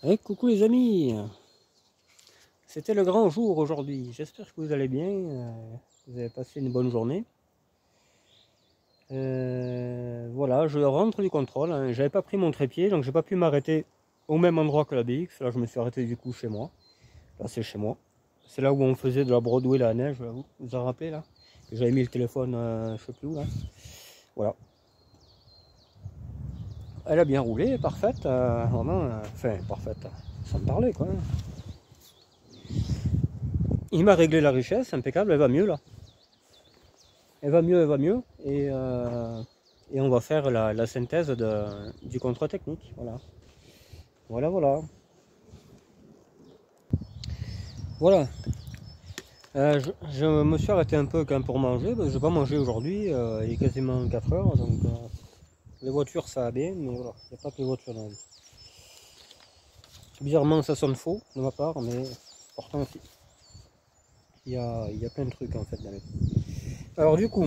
Et coucou les amis, c'était le grand jour aujourd'hui. J'espère que vous allez bien, que vous avez passé une bonne journée. Voilà, je rentre du contrôle, hein. J'avais pas pris mon trépied, donc j'ai pas pu m'arrêter au même endroit que la BX. Là, je me suis arrêté du coup chez moi. Là, c'est chez moi. C'est là où on faisait de la Broadway la neige, vous vous en rappelez là? J'avais mis le téléphone, je sais plus où là. Voilà. Elle a bien roulé, parfaite, vraiment, enfin parfaite, sans me parler quoi. Il m'a réglé la richesse, impeccable, elle va mieux là. Elle va mieux, elle va mieux. Et on va faire la synthèse du contrôle technique. Voilà. Voilà, voilà. Voilà. Je me suis arrêté un peu quand même pour manger. Je n'ai pas mangé aujourd'hui. Il est quasiment 4 heures. Donc les voitures ça va bien. Mais voilà, il n'y a pas que les voitures dans la vie. Bizarrement ça sonne faux de ma part. Mais pourtant il y a plein de trucs en fait dans la vie. Alors du coup,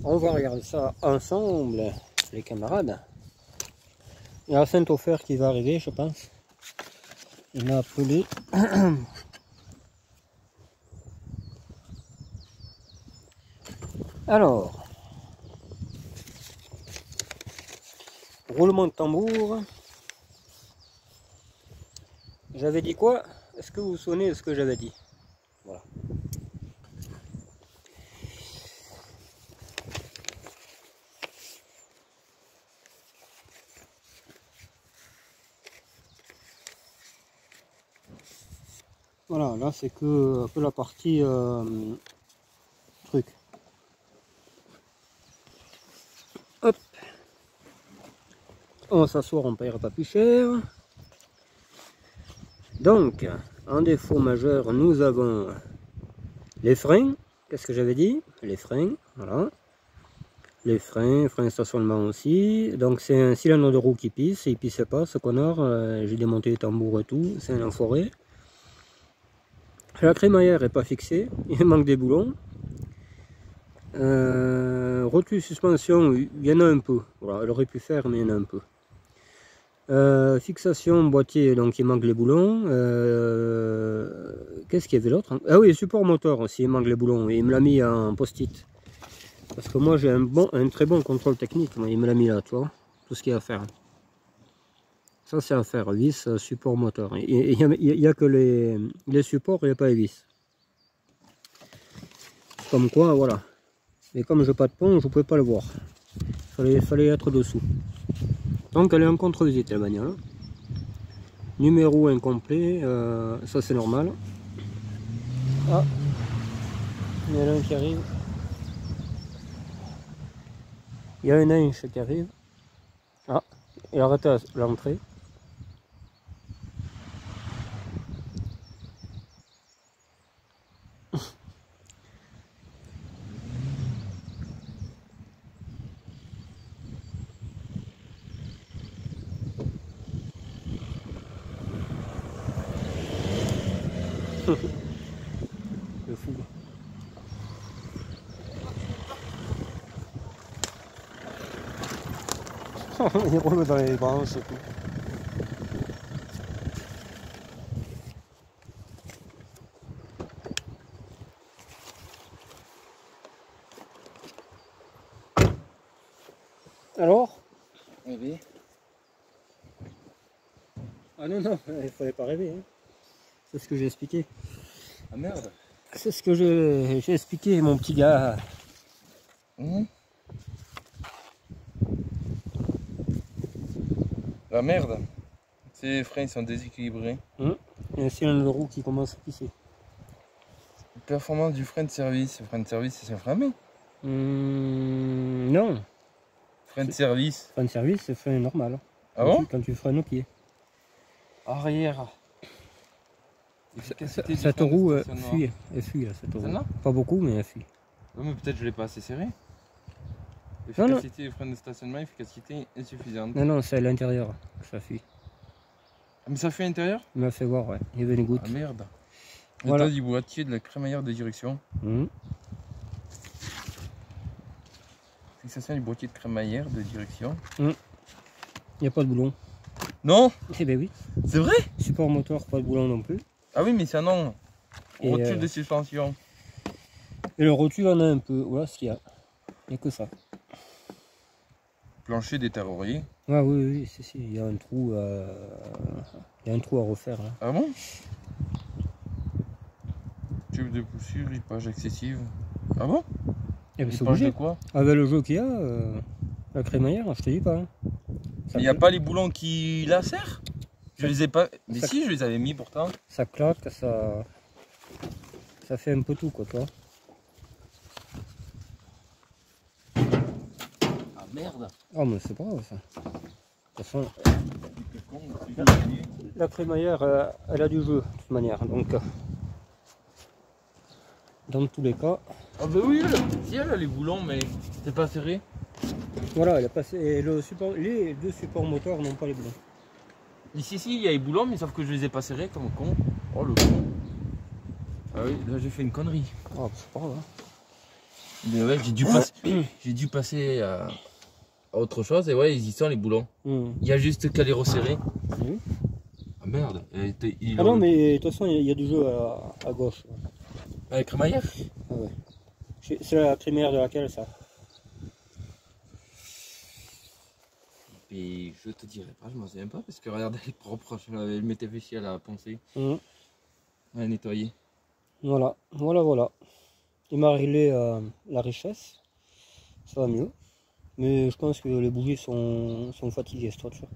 on va regarder ça ensemble, les camarades. Il y a Saint-Ofer qui va arriver, je pense. Il m'a appelé. Alors, roulement de tambour. J'avais dit quoi? Est-ce que vous vous souvenez de ce que j'avais dit? Voilà. Voilà, là c'est que la partie truc. Hop. On va s'asseoir, on ne paiera pas plus cher. Donc, en défaut majeur, nous avons les freins. Qu'est-ce que j'avais dit? Les freins, voilà. Les freins de stationnement aussi. Donc c'est un cylindre de roue qui pisse, il pisse pas ce connard. J'ai démonté les tambours et tout, c'est un enfoiré. La crémaillère est pas fixée, il manque des boulons. Rotule suspension, il y en a un peu. Voilà, elle aurait pu faire, mais il y en a un peu. Fixation boîtier, donc il manque les boulons. Qu'est-ce qu'il y avait d'autre? Ah oui, support moteur aussi, il manque les boulons. Et il me l'a mis en post-it. Parce que moi j'ai un très bon contrôle technique. Il me l'a mis là, tu vois. Tout ce qu'il y a à faire. Ça c'est à faire. Vis, support moteur. Il n'y a que les supports, il n'y a pas les vis. Comme quoi, voilà. Mais comme je n'ai pas de pont, je ne pouvais pas le voir. Il fallait être dessous. Donc elle est en contre-visite la bagnole. Numéro incomplet, ça c'est normal. Ah, il y en a un qui arrive. Il y a un inch qui arrive. Ah, il a arrêté l'entrée. Le fou. Il roule dans les branches et tout. Alors? Rêver. Ah non, non, il fallait pas rêver. Hein. C'est ce que j'ai expliqué. Ah merde. C'est ce que j'ai expliqué, mon petit gars. La merde. Ces freins sont déséquilibrés. Il y a un cylindre de roue qui commence à pisser. Performance du frein de service. Le frein de service, c'est un frein à main. Non. Frein de service. Frein de service, c'est frein normal. Ah bon? Quand tu freines au pied. Arrière. Cette roue fuit. Elle fuit là, cette roue. Pas beaucoup, mais elle fuit. Oui, mais peut-être je l'ai pas assez serré. Non, non. Efficacité du frein de stationnement, efficacité insuffisante. Non, non, c'est à l'intérieur que ça fuit. Ah, mais ça fait à l'intérieur? Il m'a fait voir, ouais. Il y avait une goutte. Ah merde. Voilà. L'état du boîtier de la crémaillère de direction. Fixation du boîtier de crémaillère de direction. Il n'y a pas de boulon. Non? Eh ben oui. C'est vrai? Support moteur, pas de boulon non plus. Ah oui, mais c'est un non. Et, Rotule de suspension. Et le rotule en a un peu. Voilà ce qu'il y a. Il n'y a que ça. Plancher détérioré. Ah oui, oui, si, il y a un trou, il y a un trou à refaire là. Ah bon? Tube de poussière, ripage excessive. Ah bon? Et ben, c'est Ripage de obligé. quoi? Avec le jeu qu'il y a, la crémaillère, je te dis pas. Hein. Il n'y a pas les boulons qui lacèrent? Je les ai pas. Mais ça- si, je les avais mis pourtant. Ça claque, ça fait un peu tout quoi, toi. Ah merde! Ah mais c'est pas grave ça. De toute façon, la crémaillère, elle a du jeu de toute manière. Donc, dans tous les cas, Ah bah oui, si elle a les boulons, mais c'est pas serré. voilà, elle a passé. Et les deux supports moteurs n'ont pas les boulons. Ici, si, il y a les boulons, mais sauf que je les ai pas serrés comme con. Oh le con. Ah oui, là j'ai fait une connerie. Ah, c'est pas grave. Hein. Mais ouais, j'ai dû passer à autre chose et ouais, ils y sont les boulons. Hmm. Il y a juste qu'à les resserrer. Oui. Ah merde. Ah non, mais de toute façon, il y a du jeu à gauche. Avec crémaillère. Ah ouais. C'est la crémaillère de laquelle ça? Et je te dirais pas, je m'en souviens pas parce que regarde, elle est propre, elle m'était fait chier à la poncer, Hmm. à la nettoyer. Voilà, voilà. Il m'a réglé la richesse. Ça va mieux. Mais je pense que les bougies sont fatiguées cette voiture.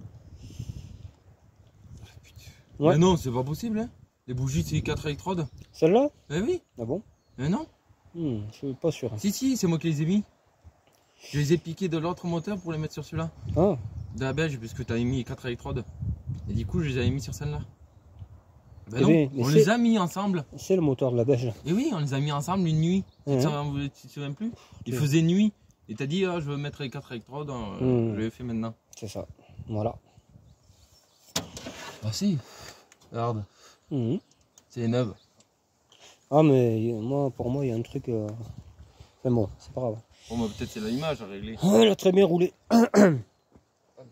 Ouais. Mais non, c'est pas possible, hein. Les bougies, c'est 4 électrodes. Celle-là? Eh oui. Ah bon? Mais non. Je suis pas sûr. Si, c'est moi qui les ai mis. Je les ai piqués de l'autre moteur pour les mettre sur celui-là. Ah, De la beige, puisque tu avais mis 4 électrodes. Et du coup, je les avais mis sur celle-là. Ben Eh non, bien, mais on c'est- les a mis ensemble. c'est le moteur de la beige. Et oui, on les a mis ensemble une nuit. Ouais. Tu te souviens plus? Il Ok. faisait nuit. Et t'as dit, ah, je veux mettre les 4 électrodes. Je l'ai fait maintenant. C'est ça. Voilà. Ah si. Regarde, Mhm. c'est neuve. Ah, mais moi, pour moi, il y a un truc. Mais bon, c'est pas grave. Bon, bah, peut-être c'est l'image à régler. Ah, elle a très bien roulé. Ah,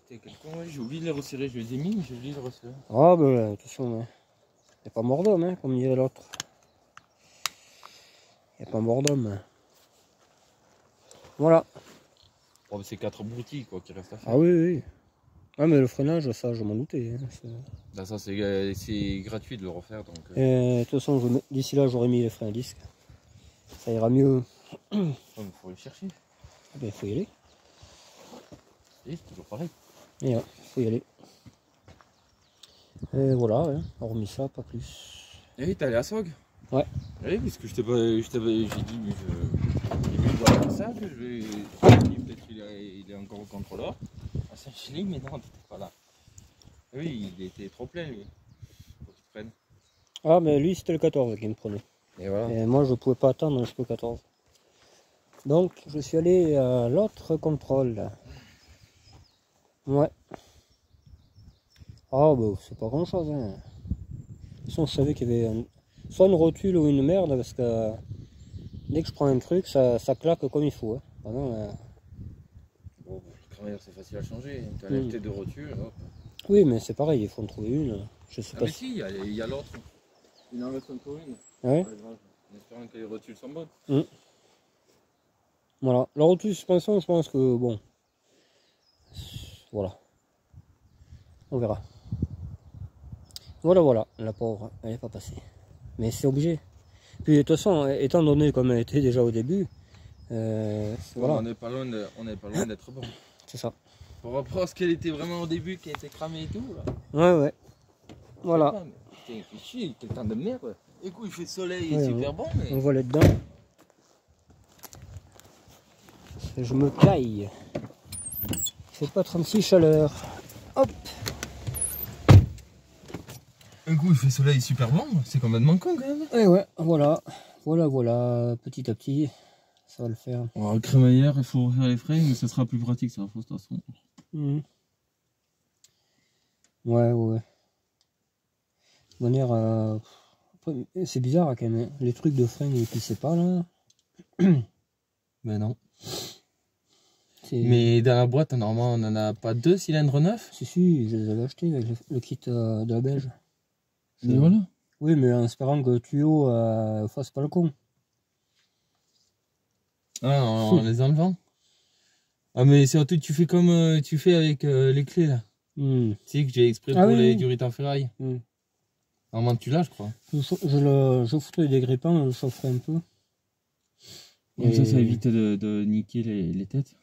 t'es quelqu'un, ouais, j'ai oublié de les resserrer. Je les ai mis, mais j'ai oublié de les resserrer. Ah, ben, attention, il n'y a pas mort d'homme, hein, comme disait l'autre. Il n'y a pas mort d'homme. Voilà. Bon, bah, c'est 4 broutilles quoi qui restent à faire. Ah oui, oui. Ah, mais le freinage, ça, je m'en doutais. Hein, Là, ça, c'est gratuit de le refaire. Donc, Et, de toute façon, d'ici là, j'aurais mis les freins à disque. Ça ira mieux. oh, mais faut les chercher. Ah ben, faut y aller. Et c'est toujours pareil. Et ouais, faut y aller. Et voilà, hein, hormis ça, pas plus. Et oui, t'es allé à Sog? Ouais. Oui, puisque j'ai dit, mais je dois faire ça, peut-être qu'il est encore au contrôleur. À Saint-Chili, mais non, t'étais pas là. Oui, il était trop plein, lui. Faut qu'il prenne. Ah, mais lui, c'était le 14 qui me prenait. Et voilà. Et moi, je pouvais pas attendre jusqu'au 14. Donc, je suis allé à l'autre contrôle. Ouais. Ah, bah, c'est pas grand chose. Hein. De toute façon, je savais qu'il y avait soit une rotule ou une merde, parce que dès que je prends un truc, ça claque comme il faut. Hein. Vraiment, Bon, le crémaillère, c'est facile à changer. Tu as les têtes de rotule. Hop. oui, mais c'est pareil, il faut en trouver une. Je sais Ah, pas mais si. si, il y a l'autre. Il en reste encore une. Ah ouais. Pas grave. En espérant que les rotules sont bonnes. Voilà. La rotule suspension, je pense que bon. Voilà. On verra. Voilà. La pauvre, elle n'est pas passée. Mais c'est obligé. Puis de toute façon, étant donné comme elle était déjà au début, voilà. On n'est pas loin d'être bon. C'est ça. Par rapport à ce qu'elle était vraiment au début, qui était cramée et tout. Là. Ouais. Voilà. Ah, mais putain, il fait chier, quel temps de merde. Écoute, il fait soleil, Ouais, super bon, mais. On va là-dedans. Je me caille. Il fait pas 36 chaleur. Hop. Un coup, il fait soleil super bon, c'est complètement con quand même. Et ouais, voilà. Petit à petit, ça va le faire. Alors, crémaillère, il faut refaire les freins, mais ce sera plus pratique, ça, de toute façon. Ouais. De toute manière, c'est bizarre quand même. Les trucs de frein, ils pissaient pas là. Mais non. c'est... Mais dans la boîte, normalement, on n'en a pas 2 cylindres neufs? Si, je les avais achetés avec le kit de la Belge. Mais voilà. Oui, mais en espérant que le tuyau fasse pas le con. Ah, en les enlevant. Ah, mais surtout, tu fais comme tu fais avec les clés, là. Tu sais que j'ai exprès pour les durites en ferraille. Normalement, tu l'as, je crois. Je foutrais des grippins, je chaufferais un peu. Comme ça évite de niquer les têtes.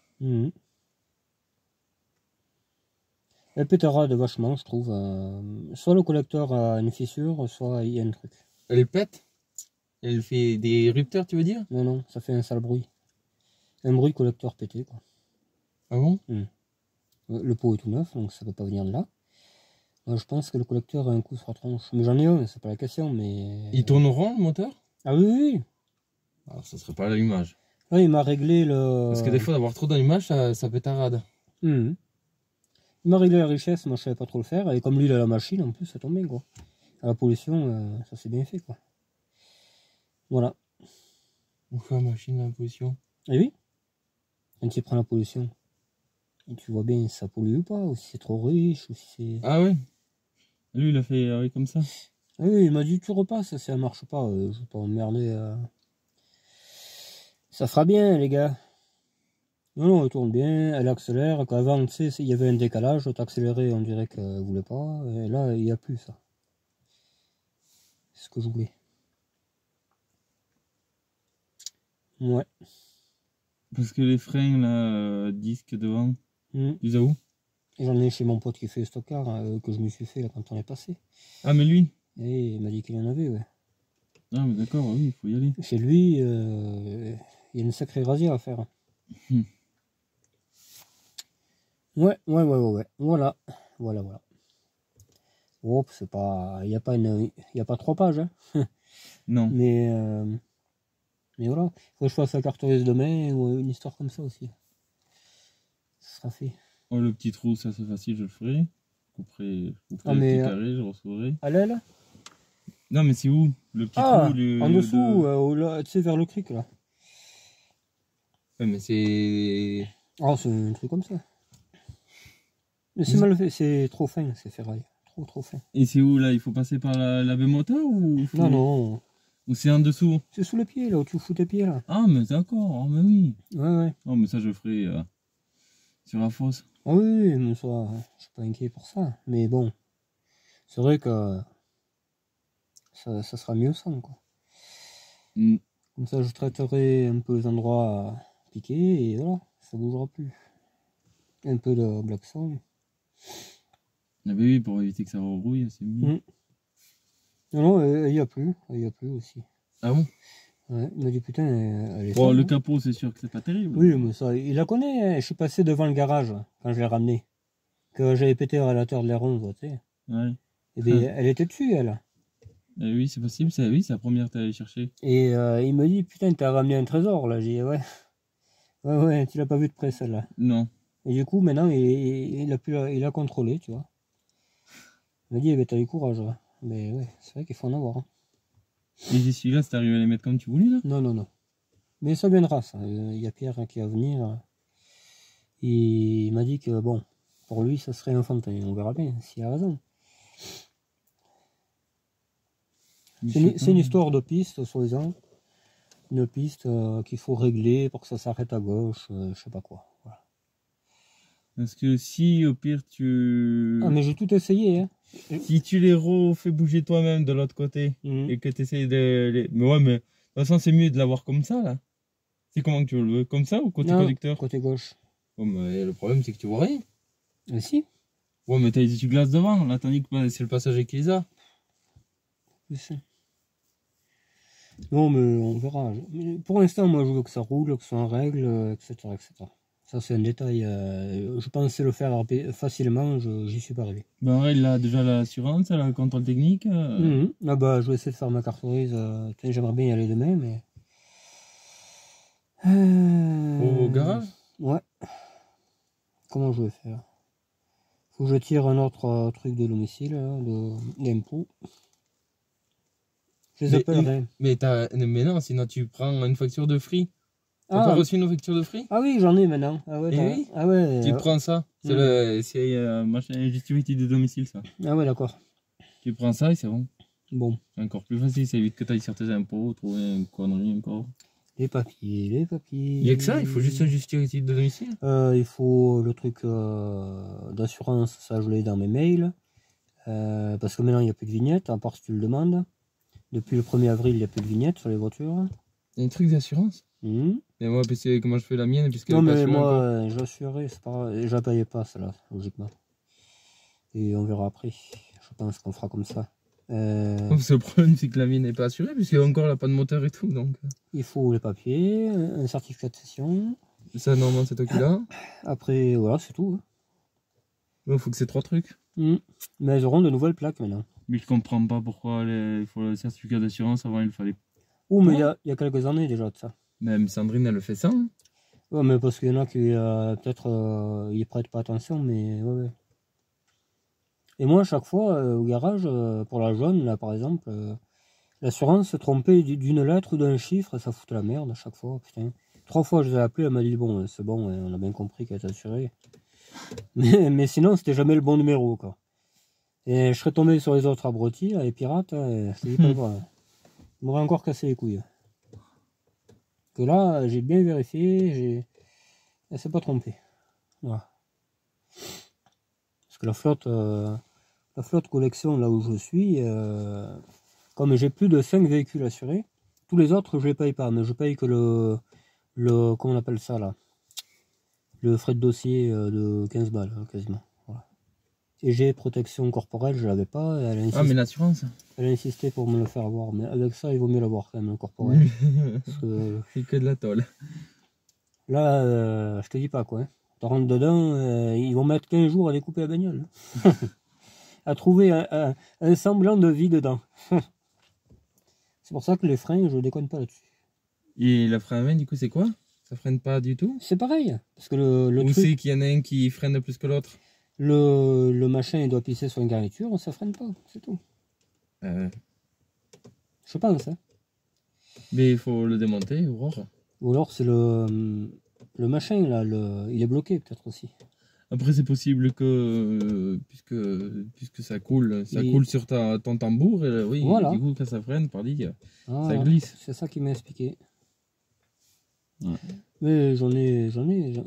Elle pétarade vachement, je trouve. Soit le collecteur a une fissure, soit il y a un truc. Elle pète? Elle fait des rupteurs, tu veux dire? Non, non, ça fait un sale bruit. Un bruit collecteur pété, quoi. Ah bon? Le pot est tout neuf, donc ça peut pas venir de là. Je pense que le collecteur a un coup sur la tronche. Mais j'en ai un, c'est pas la question, mais... Il tourne rond, le moteur? Ah oui, oui. Alors, ça serait pas l'allumage. Là, il m'a réglé le... Parce que des fois, d'avoir trop d'allumage, ça pétarade. Il m'a réglé la richesse, moi je savais pas trop le faire. Et comme lui, il a la machine, en plus, ça tombe bien, quoi. À la pollution, ça c'est bien fait, quoi. Voilà. On fait la machine à la pollution. Et oui. Quand il prend la pollution, et tu vois bien si ça pollue ou pas, ou si c'est trop riche, ou si c'est... Ah ouais? Lui, il a fait comme ça. Ah oui, il m'a dit tu repasses, si ça marche pas, je vais pas emmerder. Ça fera bien, les gars. Non, non, elle tourne bien, elle accélère. Avant, tu sais, il y avait un décalage, t'accélérais, on dirait qu'elle voulait pas. Et là, il n'y a plus ça. C'est ce que je voulais. Ouais. Parce que les freins, là, disques devant, tu les as où? J'en ai chez mon pote qui fait le stockard, que je me suis fait là, quand on est passé. Ah, mais lui? Et il m'a dit qu'il en avait, ouais. Ah, mais d'accord, oui, il faut y aller. Chez lui, il y a une sacrée rasière à faire. Ouais. Voilà. Oh, c'est pas... Il n'y a pas 3 pages, hein. Non. Mais voilà. Il faut que je fasse la cartourise demain ou une histoire comme ça aussi. Ça sera fait. Oh, le petit trou, ça c'est facile, je le ferai. Je couperai le petit carré, je recevrai. À l'aile? Non, mais c'est où? Le petit trou en dessous, tu sais, vers le cric là. Ouais, mais c'est... Oh, c'est un truc comme ça. Mais c'est mal fait, c'est trop fin, ces ferrailles. Trop fin. Et c'est où là? Il faut passer par la baie moteur ou faut... Non. Ou c'est en dessous? C'est sous les pieds, là, où tu fous tes pieds, là. Ah, mais d'accord, oh, mais oui. Ouais. Oh, mais ça, je ferai sur la fosse. Ah oui, mais ça, je suis pas inquiet pour ça. Mais bon, c'est vrai que ça sera mieux sans, quoi. Comme ça, je traiterai un peu les endroits piqués et voilà, ça bougera plus. Un peu de black sound. Ah, bah oui, pour éviter que ça rebrouille, c'est mieux. Non, il y a plus aussi. Ah bon? Ouais, il m'a dit putain, elle est Bon, folle, le hein. capot, c'est sûr que c'est pas terrible. Oui, mais ça, il la connaît, hein. Je suis passé devant le garage quand je l'ai ramené. Que j'avais pété le radiateur de l'air 11, tu sais. Ouais. Et bien, elle était dessus, elle. Oui, c'est possible, oui, c'est la première que t'es allé chercher. Et il me dit, putain, t'as ramené un trésor, là. J'ai dit, ouais. Ouais, tu l'as pas vu de près, celle-là. Non. Et du coup, maintenant, il a contrôlé, tu vois. Il m'a dit, eh ben, t'as du courage, là. Mais ouais, c'est vrai qu'il faut en avoir. Hein. Et celui-là, c'est arrivé à les mettre comme tu voulais, là? Non. Mais ça viendra, ça. Il y a Pierre qui va venir. Et il m'a dit que, bon, pour lui, ça serait enfantin. On verra bien s'il a raison. C'est une histoire de piste, soi-disant. Une piste qu'il faut régler pour que ça s'arrête à gauche, je sais pas quoi. Voilà. Parce que si, au pire, tu... Ah, mais j'ai tout essayé, hein. Si tu les refais bouger toi-même de l'autre côté, et que tu essayes de les... Mais ouais, mais de toute façon, c'est mieux de l'avoir comme ça, là. C'est comment que tu veux le veux? Comme ça ou côté conducteur? Côté gauche. Ouais, mais le problème, c'est que tu vois rien. Mais si. Ouais, mais t'as les essuie-glaces devant, là, tandis que c'est le passager qui les a. Non, mais on verra. Mais pour l'instant, moi, je veux que ça roule, que ça en règle, etc. Ça, c'est un détail. Je pensais le faire facilement, j'y suis pas arrivé. Ben ouais, il a déjà l'assurance, le contrôle technique. Ah bah, je vais essayer de faire ma cartourise. J'aimerais bien y aller demain, mais... Au garage? Ouais. Comment je vais faire? Faut que je tire un autre truc de domicile, d'impôt. Je les appellerai. Mais non, sinon tu prends une facture de free. T'as pas reçu une facture de Free? Ah oui, j'en ai maintenant. Ah ouais, oui. Ah ouais. Tu prends ça. C'est machin justificatif de domicile, ça. Ah ouais, d'accord. Tu prends ça et c'est bon. Bon. C'est encore plus facile, ça évite que tu ailles sur tes impôts, trouver une connerie encore. Les papiers. Il n'y a que ça, il faut juste un justificatif de domicile. Il faut le truc d'assurance, ça je l'ai dans mes mails. Parce que maintenant il n'y a plus de vignettes, à part si tu le demandes. Depuis le 1er avril, il n'y a plus de vignettes sur les voitures. Il y a un truc d'assurance. Mais moi, parce que comment je fais la mienne, puisque non, mais moi, j'assurais, c'est pas... je la payais pas, celle-là, logiquement. Et on verra après. Je pense qu'on fera comme ça. Le problème, c'est que la mienne n'est pas assurée, puisqu'encore elle n'a pas de moteur et tout. Donc... Il faut les papiers, un certificat de cession. Ça, normalement, c'est toi qui l'as. Après, voilà, c'est tout. Il faut que c'est 3 trucs. Mais elles auront de nouvelles plaques maintenant. Mais je comprends pas pourquoi il faut le certificat d'assurance. Avant, il fallait. Mais il y a quelques années déjà de ça. Même Sandrine, elle le fait ça. Hein. Ouais, mais parce qu'il y en a qui peut-être ils prêtent pas attention, mais ouais. Et moi, à chaque fois, au garage, pour la jaune, là par exemple, l'assurance se trompait d'une lettre ou d'un chiffre, ça foutait la merde à chaque fois, putain. 3 fois je l'ai appelé, elle m'a dit bon, c'est bon, on a bien compris qu'elle est assurée. Mais sinon, c'était jamais le bon numéro, quoi. Et je serais tombé sur les autres abrutis, les pirates, je te dis pas quoi. Ils m'auraient encore cassé les couilles. Que là, j'ai bien vérifié, elle s'est pas trompée. Voilà. Parce que la flotte collection, là où je suis, comme j'ai plus de 5 véhicules assurés, tous les autres, je les paye pas, mais je paye que le comment on appelle ça, là, le frais de dossier de 15 balles, quasiment. Voilà. Et j'ai protection corporelle, je l'avais pas. Mais l'assurance. Elle a insisté pour me le faire avoir, mais avec ça, il vaut mieux l'avoir quand même, le corporel. C'est que de la tôle. Là, je te dis pas quoi. Hein. Tu rentres dedans, ils vont mettre 15 jours à découper la bagnole. À trouver un semblant de vie dedans. C'est pour ça que les freins, je déconne pas là-dessus. Et le frein à main, du coup, c'est quoi? Ça freine pas du tout? C'est pareil. Parce que le Ou truc... c'est qu'il y en a un qui freine plus que l'autre? Le machin, il doit pisser sur une garniture, ça freine pas, c'est tout. Je pense, hein. Mais il faut le démonter, Aurore. Ou alors c'est le machin, là, il est bloqué peut-être aussi. Après, c'est possible que, puisque ça coule sur ton tambour, et oui, voilà. Du coup, quand ça freine, ça glisse. C'est ça qui m'a expliqué. Ouais. Mais j'en ai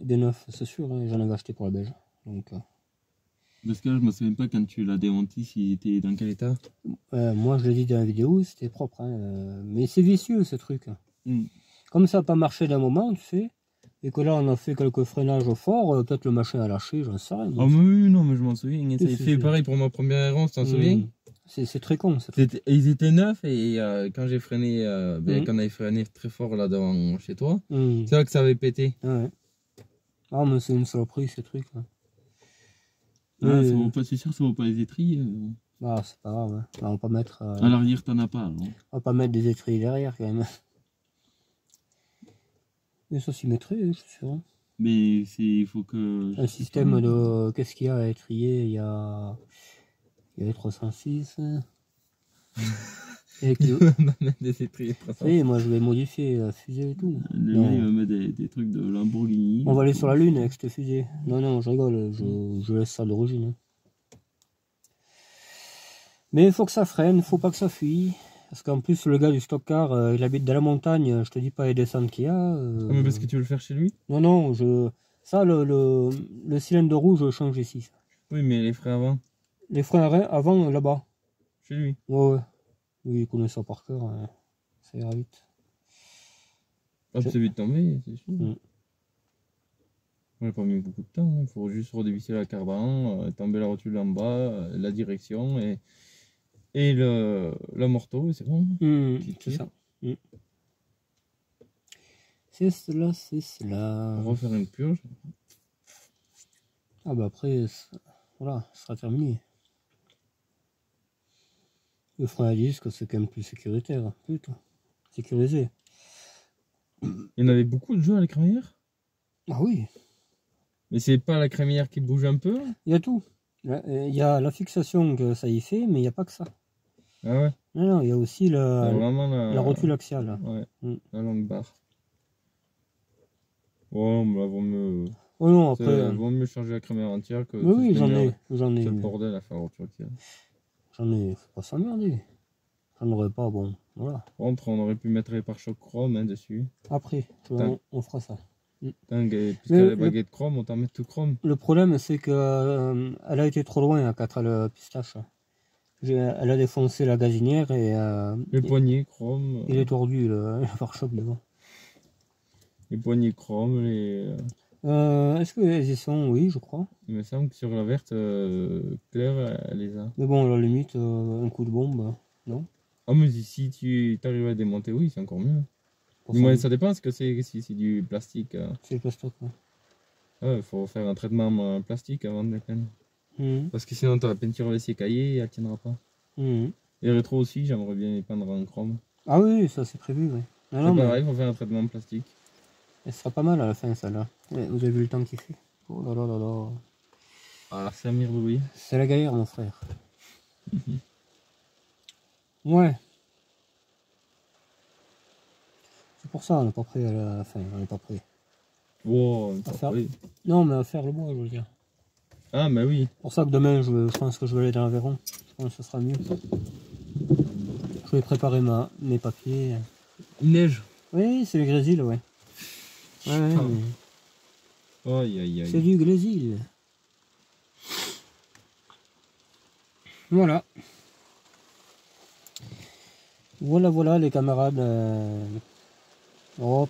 des neufs, c'est sûr, hein, j'en avais acheté pour la beige. Donc, parce que là, je me souviens pas quand tu l'as démonté, s'il était dans quel état. Moi, je l'ai dit dans la vidéo, c'était propre. Hein, mais c'est vicieux, ce truc. Comme ça n'a pas marché d'un moment, tu sais, et que là, on a fait quelques freinages forts, peut-être le machin a lâché, j'en sais rien. Ah oui, non, mais je m'en souviens. Ça a fait pareil pour ma première errance, t'en souviens? C'est très con. Ils étaient neufs, et quand j'ai freiné, quand on avait freiné très fort là devant chez toi, c'est là que ça avait pété. Ouais. Ah, mais c'est une saloperie, ces trucs. Là. Ah, ça vaut pas, c'est sûr, ça vaut pas les étriers. Ah, c'est pas grave. Hein. On va pas mettre. À l'arrière, t'en as pas. Alors. On va pas mettre des étriers derrière quand même. Mais ça s'y mettrait, je suis sûr. Mais il faut que. Un système de. Qu'est-ce qu'il y a à étrier? Il y a les 306. Et il va mettre des étriers 306. Oui, moi je vais modifier la fusée et tout. Il va mettre des trucs de Lamborghini. On va aller sur la Lune avec cette fusée. Non, je rigole, je laisse ça d'origine. Hein. Mais il faut que ça freine, faut pas que ça fuit. Parce qu'en plus, le gars du stock car, il habite dans la montagne, je te dis pas les descentes qu'il y a. mais parce que tu veux le faire chez lui? Non, ça, le cylindre rouge, je change ici. Ça. Oui, mais les freins avant? Les freins avant, là-bas. Chez lui? Ouais. Oui, il connaît ça par cœur, ça ira vite. Ah, c'est vite tombé, c'est sûr. On n'a pas mis beaucoup de temps, il faut juste redévisser la cardan, tomber la rotule en bas, la direction et le morteau, et c'est bon. C'est ça. C'est cela. On va refaire une purge. Ah bah après, voilà, ça sera terminé. Le frein à disque, c'est quand même plus sécuritaire, putain. Sécurisé. Il y en avait beaucoup de jeux à la crémière? Ah oui. Mais c'est pas la crémière qui bouge un peu? Il y a tout. Il y a la fixation que ça y fait, mais il n'y a pas que ça. Ah ouais? Non, il y a aussi la rotule axiale. Ouais, la longue barre. Ouais, mais vaut mieux. Oh non, après. Vaut mieux changer la crémière entière que. Mais oui, j'en ai. C'est le bordel à faire autre chose. J'en ai. Faut pas s'emmerder. J'en aurais pas, bon. Voilà. Par contre, on aurait pu mettre les pare-chocs chrome hein, dessus. Après, on fera ça. Puisque les baguettes chrome, on t'en met tout chrome. Le problème, c'est que elle a été trop loin à 4 le pistache. Elle a défoncé la gazinière et. Les poignées chrome. Il est tordu le pare-choc devant. Les poignées chrome, les. Est-ce qu'elles y sont? Oui, je crois. Il me semble que sur la verte, Claire, elle les a. Mais bon, à la limite, un coup de bombe, non? Ah, mais si tu arrives à démonter, oui, c'est encore mieux. Mais ça dépend ce que c'est, si c'est du plastique. C'est du plastique, ouais. Ouais, il faut faire un traitement plastique avant de les peindre. Parce que sinon, ta peinture va s'écailler et elle tiendra pas. Les rétros aussi, j'aimerais bien les peindre en chrome. Ah oui, ça c'est prévu, oui. C'est pareil, il faut faire un traitement plastique. Elle sera pas mal à la fin, celle-là. Vous avez vu le temps qu'il fait. Oh là là là là. Ah, c'est un mirbouille. C'est la galère, mon frère. Ouais. C'est pour ça, on n'est pas prêt à la fin, on n'est pas prêt. Wow, on n'est pas prêt. Non, mais à faire le bois, je veux dire. Ah, mais oui. C'est pour ça que demain, je pense que je vais aller dans l'Aveyron. Je pense que ce sera mieux. Je vais préparer mes papiers. Il neige. Oui, c'est le grésil, ouais. Ouais, mais... Aïe, aïe, aïe. C'est du grésil. Voilà. Voilà les camarades. Oh,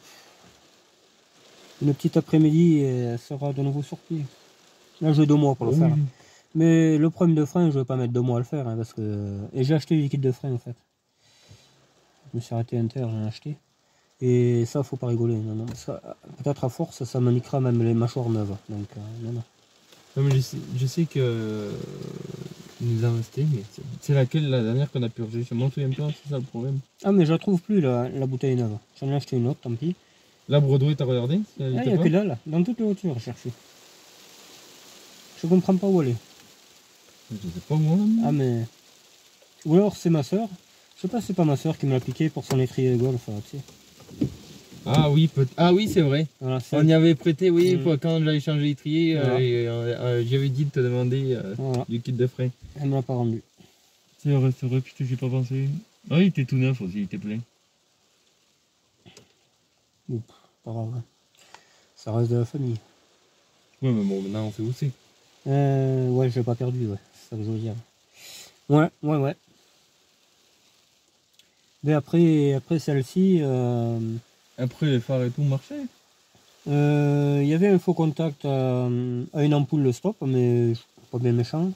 une petite après-midi sera de nouveau sur pied. Là j'ai 2 mois pour le faire. Mais le problème de frein, je vais pas mettre 2 mois à le faire. Hein, parce que... Et j'ai acheté du liquide de frein en fait. Je me suis arrêté Inter, j'en ai acheté. Et ça, faut pas rigoler. Non. Peut-être à force, ça me niquera même les mâchoires neuves. Donc, non. Non, mais je sais que nous avons acheté, mais c'est laquelle la dernière qu'on a purgée? Je m'en souviens pas, c'est ça le problème. Ah, mais je la trouve plus la bouteille neuve. J'en ai acheté une autre, tant pis. La Broadway, t'as regardé? Il n'y a que là, dans toute les voitures, chercher. Je comprends pas où elle est. Je sais pas moi. Ah, mais. Ou alors c'est ma soeur. Je sais pas si c'est pas ma soeur qui me l'a piqué pour son étrier de golf, tu sais. Ah oui, c'est vrai. Voilà, on y avait prêté, oui, quand j'avais changé l'étrier, j'avais dit de te demander du kit de frein. Elle me l'a pas rendu. C'est vrai, putain, j'ai pas pensé. Ah, il était tout neuf aussi, il était plein. Oups, pas grave. Ça reste de la famille. Ouais, mais bon, maintenant on sait où c'est. Ouais, je l'ai pas perdu, ouais, c'est ça que je veux dire. Ouais. Mais après celle-ci... Après les phares et tout marchaient. Il y avait un faux contact à une ampoule de stop, mais pas bien méchant.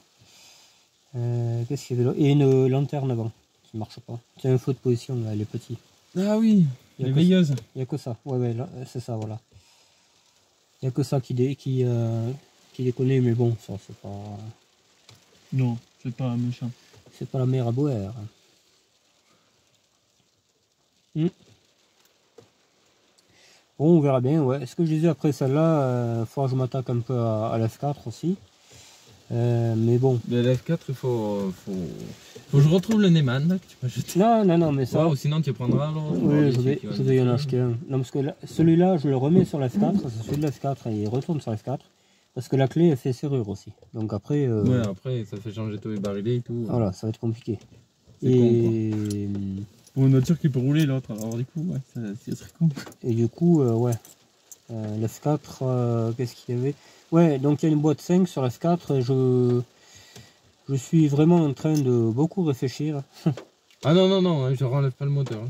Qu'est-ce qu'il y avait là? Et une lanterne avant, qui marche pas. C'est un feu de position, là, elle est petite. Ah oui, les veilleuses. Il n'y a que ça, ouais, c'est ça, voilà. Il n'y a que ça qui déconne, mais bon, ça c'est pas... Non, c'est pas méchant. C'est pas la mer à boire. Bon, on verra bien, ouais. Ce que je disais après celle-là, il faudra que je m'attaque un peu à l'F4 aussi. Mais bon. Mais l'F4, il faut que je retrouve le Neyman là, que tu peux jeter. Non, mais ça... Ouais, ou sinon tu prendras l'autre. Oui, je vais y en acheter un. Non, parce que celui-là, je le remets sur l'F4, c'est celui de l'F4 et il retourne sur l'F4. Parce que la clé, elle fait serrure aussi. Donc après... Ouais, après, ça fait changer tous les barilets et tout. Voilà, ça va être compliqué. Et... Pour une voiture qui peut rouler l'autre, alors du coup, ouais, ça serait con. Et du coup, ouais. L'F4, qu'est-ce qu'il y avait? Ouais, donc il y a une boîte 5 sur l'F4. Je suis vraiment en train de beaucoup réfléchir. Ah non, je renlève pas le moteur.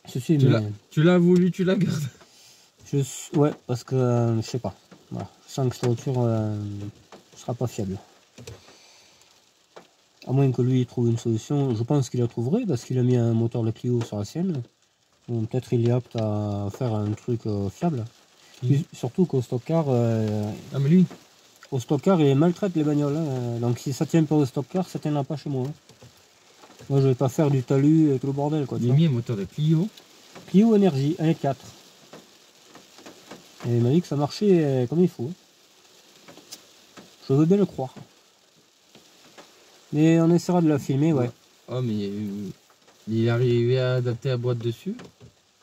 Ceci, tu l'as voulu, tu la gardes. Ouais, parce que je sais pas. Voilà. Je sens que cette voiture ne sera pas fiable. À moins que lui trouve une solution. Je pense qu'il la trouverait parce qu'il a mis un moteur de Clio sur la sienne. Peut-être il est apte à faire un truc fiable. Puis, surtout qu'au stock car, ah mais lui, au stock car il maltraite les bagnoles. Hein. Donc si ça tient pas au stock car, ça tiendra pas chez moi. Hein. Moi je vais pas faire du talus et tout le bordel quoi. Il a mis un moteur de Clio. Clio Énergie 1.4. Et il m'a dit que ça marchait comme il faut. Je veux bien le croire. Mais on essaiera de la filmer, ouais. Oh mais il est arrivé à adapter la boîte dessus.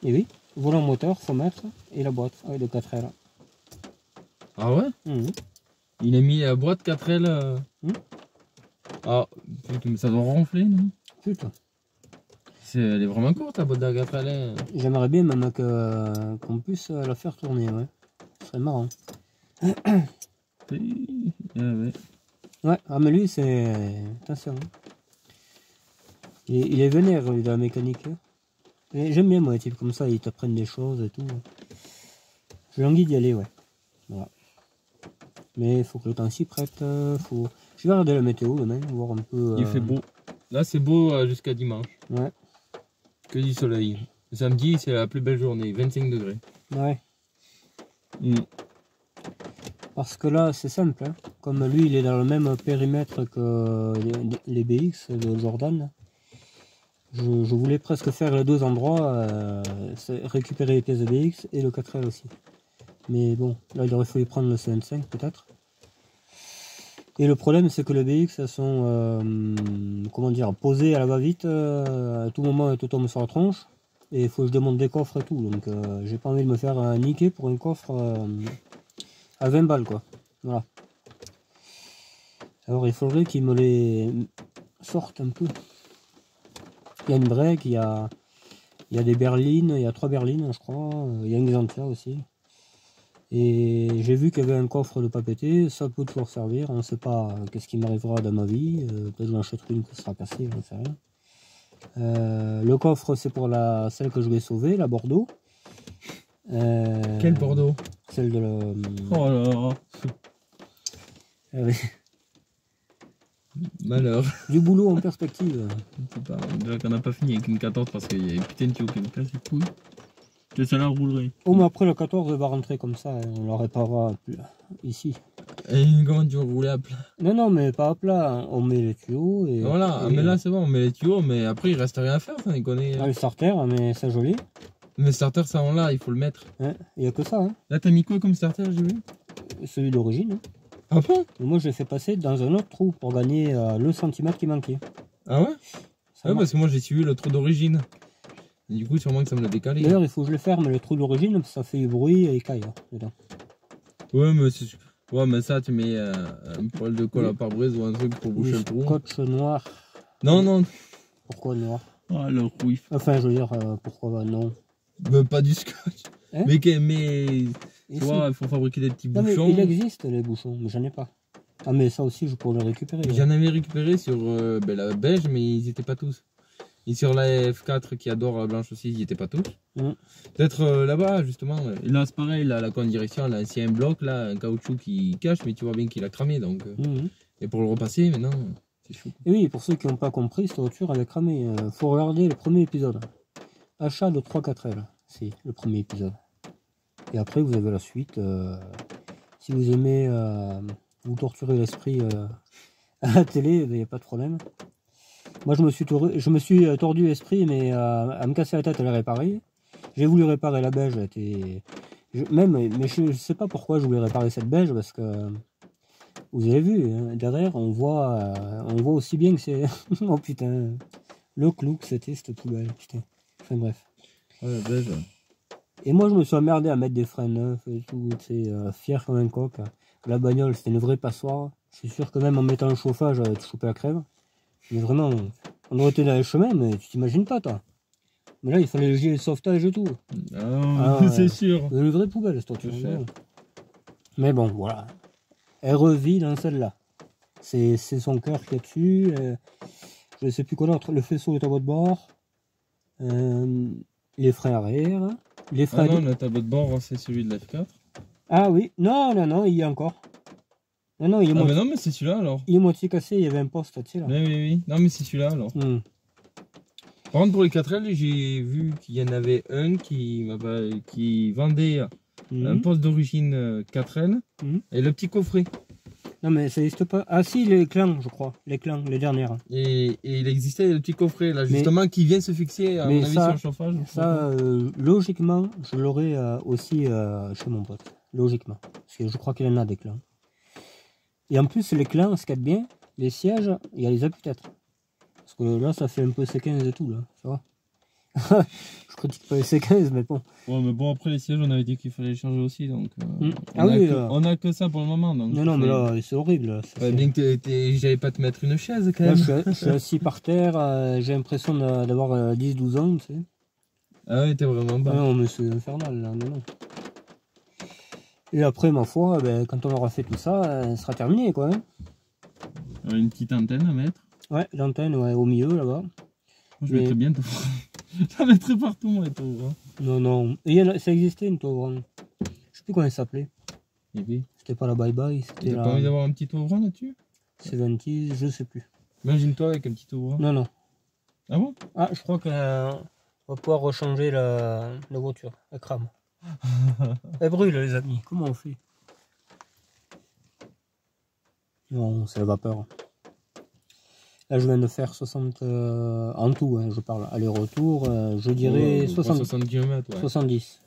Et oui, volant moteur, faut mettre, et la boîte, avec le 4L. Ah ouais? Il a mis la boîte 4L. Ah, putain, mais ça doit ronfler, non? Putain. Elle est vraiment courte, la boîte de 4L. J'aimerais bien même qu'on puisse la faire tourner, ouais. Ce serait marrant. Ouais, ah mais lui, c'est... Attention. Il est vénère, lui, de la mécanique. J'aime bien, moi, les types comme ça, ils t'apprennent des choses et tout. J'ai envie d'y aller, ouais. Voilà. Mais il faut que le temps s'y prête. Faut... Je vais regarder la météo demain, voir un peu... Il fait beau. Là, c'est beau jusqu'à dimanche. Ouais. Que du soleil. Le samedi, c'est la plus belle journée, 25 degrés. Ouais. Parce que là, c'est simple. Hein. Comme lui, il est dans le même périmètre que les BX de Jordan. Je voulais presque faire les deux endroits, récupérer les pièces de BX et le 4L aussi. Mais bon, là il aurait fallu prendre le CN5 peut-être. Et le problème c'est que les BX elles sont comment dire, posées à la va-vite, à tout moment elles te tombent sur la tronche. Et il faut que je demande des coffres et tout, donc j'ai pas envie de me faire niquer pour un coffre à 20 balles quoi. Voilà. Alors il faudrait qu'ils me les sortent un peu. Il y a une break, il y a des berlines, il y a 3 berlines je crois, il y a une Xantia aussi. Et j'ai vu qu'il y avait un coffre de papeté, ça peut toujours servir, on ne sait pas qu'est-ce qui m'arrivera dans ma vie, peut-être j'en achèterai une qui sera cassée, je ne sais rien. Le coffre c'est pour celle que je vais sauver, la Bordeaux. Quel Bordeaux? Celle de la... Oh là là. Malheur. Du boulot en perspective. Déjà qu'on n'a pas fini avec une 14 parce qu'il y a une putain de tuyau qui me casse les couilles. Que ça la roulerait. Oh mais après le 14 va rentrer comme ça, on la réparera ici. Et comment tu vas rouler à plat? Non mais pas à plat, on met les tuyaux et... Voilà, mais là c'est bon, on met les tuyaux, mais après il reste rien à faire, ça déconne. Ah, le starter, mais ça joli. Mais le starter ça on l'a, il faut le mettre. Il n'y a que ça. Hein. Là t'as mis quoi comme starter, j'ai vu? Celui d'origine. Hein. Ah bon? Moi je l'ai fait passer dans un autre trou pour gagner le centimètre qui manquait. Ah ouais? Ah parce que moi j'ai suivi le trou d'origine. Du coup sûrement que ça me l'a décalé. D'ailleurs il faut que je le ferme le trou d'origine, ça fait du bruit et il caille dedans. Ouais mais ça tu mets un poil de colle à pare-brise ou un truc pour boucher le trou. Scotch noir. Non. Pourquoi noir? Ah le rouille. Enfin je veux dire pourquoi non? Mais pas du scotch. Hein? Mais tu vois, il faut fabriquer des petits bouchons. Mais il existe les bouchons, mais j'en ai pas. Ah mais ça aussi je pourrais les récupérer. J'en avais récupéré sur la beige, mais ils étaient pas tous. Et sur la F4 qui adore la blanche aussi, ils étaient pas tous. Peut-être là-bas justement. Et là c'est pareil, là, la conne direction, là c'est un bloc, là, un caoutchouc qui cache, mais tu vois bien qu'il a cramé donc. Et pour le repasser maintenant, c'est chaud. Et oui, pour ceux qui n'ont pas compris, cette voiture avait cramé. Faut regarder le premier épisode. Achat de 3-4L, c'est le premier épisode. Et après vous avez la suite. Si vous aimez vous torturer l'esprit à la télé, il n'y a pas de problème. Moi je me suis tordu l'esprit mais à me casser la tête à la réparer. J'ai voulu réparer la beige, mais je sais pas pourquoi je voulais réparer cette beige parce que vous avez vu, hein, derrière on voit aussi bien que c'est... Oh putain, le clou que c'était cette poubelle, putain. Enfin bref. Ouais, la beige. Et moi je me suis emmerdé à mettre des freins neufs et tout, fier comme un coq. La bagnole c'était une vraie passoire. Je suis sûr que même en mettant le chauffage, tu chopais la crève. Mais vraiment, on aurait été dans les chemins, mais tu t'imagines pas toi. Mais là il fallait le gilet de sauvetage et tout. C'est sûr. Une vraie poubelle cette voiture. Mais bon, voilà. Elle revit dans celle-là. C'est son cœur qui est dessus. Je ne sais plus quoi d'autre. Le faisceau est à votre bord. Les freins arrière. Les freins non, le tableau de bord, c'est celui de l'F4. Ah oui. Non, il y a encore. Non, il est mais non, mais c'est celui-là alors. Il est moitié cassé, il y avait un poste, tu sais là. Oui. Non, mais c'est celui-là alors. Par contre, pour les 4L, j'ai vu qu'il y en avait un qui vendait un poste d'origine 4L et le petit coffret. Non, mais ça n'existe pas. Ah, si, les clans, je crois. Les clans, les dernières. Et il existait le petit coffret là, justement, qui vient se fixer à mon avis sur le chauffage. Ça, logiquement, je l'aurais aussi chez mon pote. Logiquement. Parce que je crois qu'il y en a des clans. Et en plus, les clans, ce qu'il y a de bien, les sièges, il y a les appuis-têtes. Parce que là, ça fait un peu C15 et tout, là, ça va. Je critique pas les C15, mais bon. Ouais, mais bon, après les sièges, on avait dit qu'il fallait les changer aussi, donc on a que ça pour le moment. Donc, non, mais là, c'est horrible. Là. Ouais, bien que j'allais pas te mettre une chaise quand même. Là, je suis assis par terre, j'ai l'impression d'avoir 10-12 ans, tu sais. Ah ouais, t'es vraiment bas. Ah non, mais c'est infernal, là, non. Et après, ma foi, ben, quand on aura fait tout ça, ça sera terminé, quoi. Hein. Une petite antenne à mettre. Ouais, l'antenne, ouais, au milieu, là-bas. Je mettrais bien ton je la mettrais partout, moi, ton bras. Non, non. Et ça existait, une tour. Je sais plus comment elle s'appelait. Et puis C'était pas la Bye Bye, c'était t'as la... pas envie d'avoir un petit ouvrant là-dessus? 70, je sais plus. Imagine-toi avec un petit ouvrant. Non, non. Ah bon? Ah, je crois qu'on va pouvoir rechanger la voiture. Elle crame. Elle brûle, les amis. Comment on fait? Non, c'est la vapeur. Là, je viens de faire 60... en tout, hein, je parle. Aller-retour, je dirais 60 km, ouais. 70.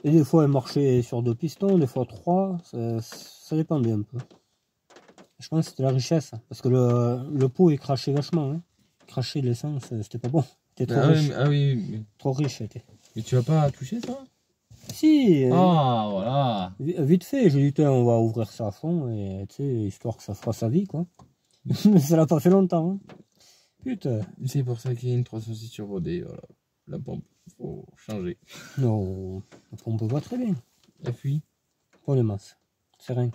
Et des fois, elle marchait sur 2 pistons, des fois 3. Ça dépendait un peu. Je pense que c'était la richesse. Parce que le pot, il crachait vachement. Hein. Il crachait de l'essence, c'était pas bon. C'était trop riche. Ah oui. Trop riche, c'était. Mais tu vas pas toucher ça? Si. Ah, voilà. Vite fait, j'ai dit, tiens, on va ouvrir ça à fond, et tu sais, histoire que ça fera sa vie, quoi. Mais ça l'a pas fait longtemps. Hein. Putain. C'est pour ça qu'il y a une 306 Turbo D, voilà. La pompe, faut changer. Non, on peut pas très bien. La fuit. Pas de masse. C'est rien.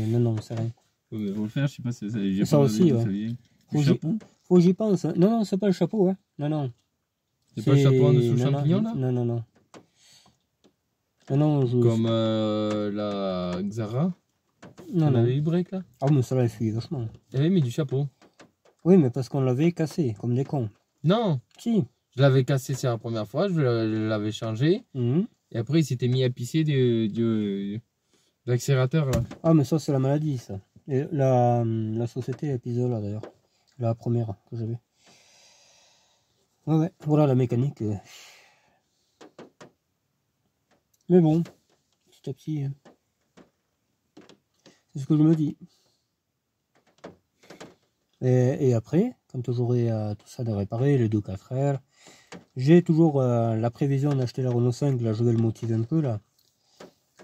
Non, c'est rien. Faut le faire, je sais pas si j'ai ça pas aussi, ouais. Le chapeau. Faut que j'y pense. Hein. Non, c'est pas le chapeau, hein. Non. C'est pas le chapeau en dessous le champignon, là? Non. Comme la Xara. Non. On avait eu break là. Ah, mais ça l'a fui vachement. Il avait mis du chapeau. Oui, mais parce qu'on l'avait cassé, comme des cons. Non. Si. Je l'avais cassé, c'est la première fois, je l'avais changé. Et après, il s'était mis à pisser de l'accélérateur là. Ah, mais ça, c'est la maladie, ça. Et la société Episola, d'ailleurs. La première que j'avais. Ouais. Voilà la mécanique. Mais bon, petit à petit. Hein. C'est ce que je me dis. Et après, quand j'aurai tout ça de réparer, les 2 4L, j'ai toujours la prévision d'acheter la Renault 5, là je vais le motiver un peu là.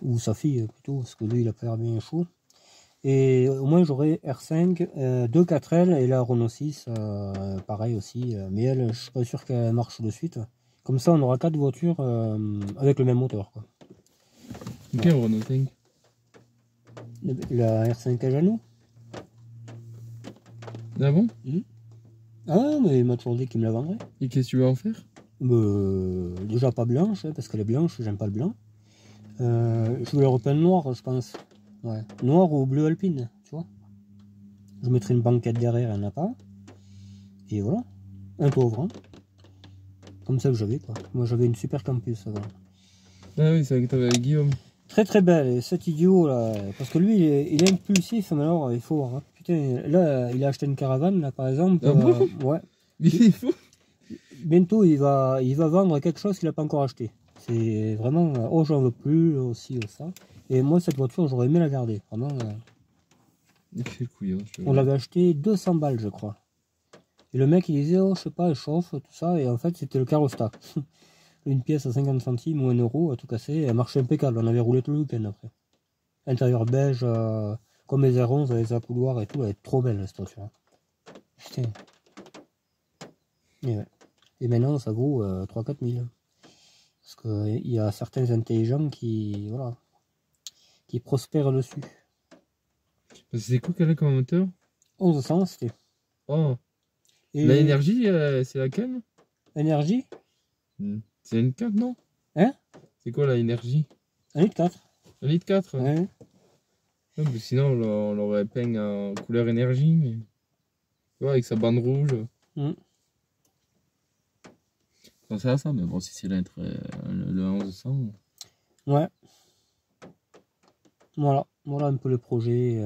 Ou sa fille plutôt, parce que lui il a pas l'air bien chaud. Et au moins j'aurai R5, 2 4L et la Renault 6, pareil aussi. Mais elle, je suis pas sûr qu'elle marche de suite. Comme ça on aura 4 voitures avec le même moteur. Quoi. Quelle Renault 5? La R5 à Jeannot. Ah bon? Ah, mais il m'a toujours dit qu'il me la vendrait. Et qu'est-ce que tu vas en faire? Déjà pas blanche, hein, parce qu'elle est blanche, j'aime pas le blanc. Je vais la repeindre noir, je pense. Ouais. Noir ou bleu alpine, tu vois. Je mettrai une banquette derrière, elle n'a pas. Et voilà. Un pauvre. Hein. Comme ça que j'avais, quoi. Moi, j'avais une super campus avant. Ah oui, c'est avec Guillaume. Très très belle, et cet idiot là, parce que lui il est impulsif, mais alors il faut voir. Hein. Putain, là il a acheté une caravane là par exemple. Ah bon ouais. Il est fou. Bientôt il va vendre quelque chose qu'il n'a pas encore acheté. C'est vraiment, oh j'en veux plus, aussi, ça. Et moi cette voiture j'aurais aimé la garder, vraiment. Quel couillon. On l'avait acheté 200 balles je crois. Et le mec il disait, oh je sais pas, elle chauffe, tout ça, et en fait c'était le carrostat. Une pièce à 50 centimes ou 1 euro, tout cassé, elle marchait impeccable, on avait roulé tout le week-end après. Intérieur beige, comme les R11 avec les accoudoirs et tout, elle est trop belle cette voiture. Putain. Et, ouais. Et maintenant ça vaut 3-4 000. Parce qu'il y a certains intelligents qui, voilà, qui prospèrent dessus. C'est quoi qu'elle a comme moteur? 1100 c'était. Oh. Et l'énergie, c'est laquelle? Énergie C'est une 4, non? Hein? C'est quoi la énergie? 1,4 litre. 1,4 litre? Ouais. Ouais, mais sinon, on l'aurait peint en couleur énergie, mais... Tu vois, avec sa bande rouge. Pensez à ça, mais bon, si c'est le 1100... Ouais. Voilà un peu le projet.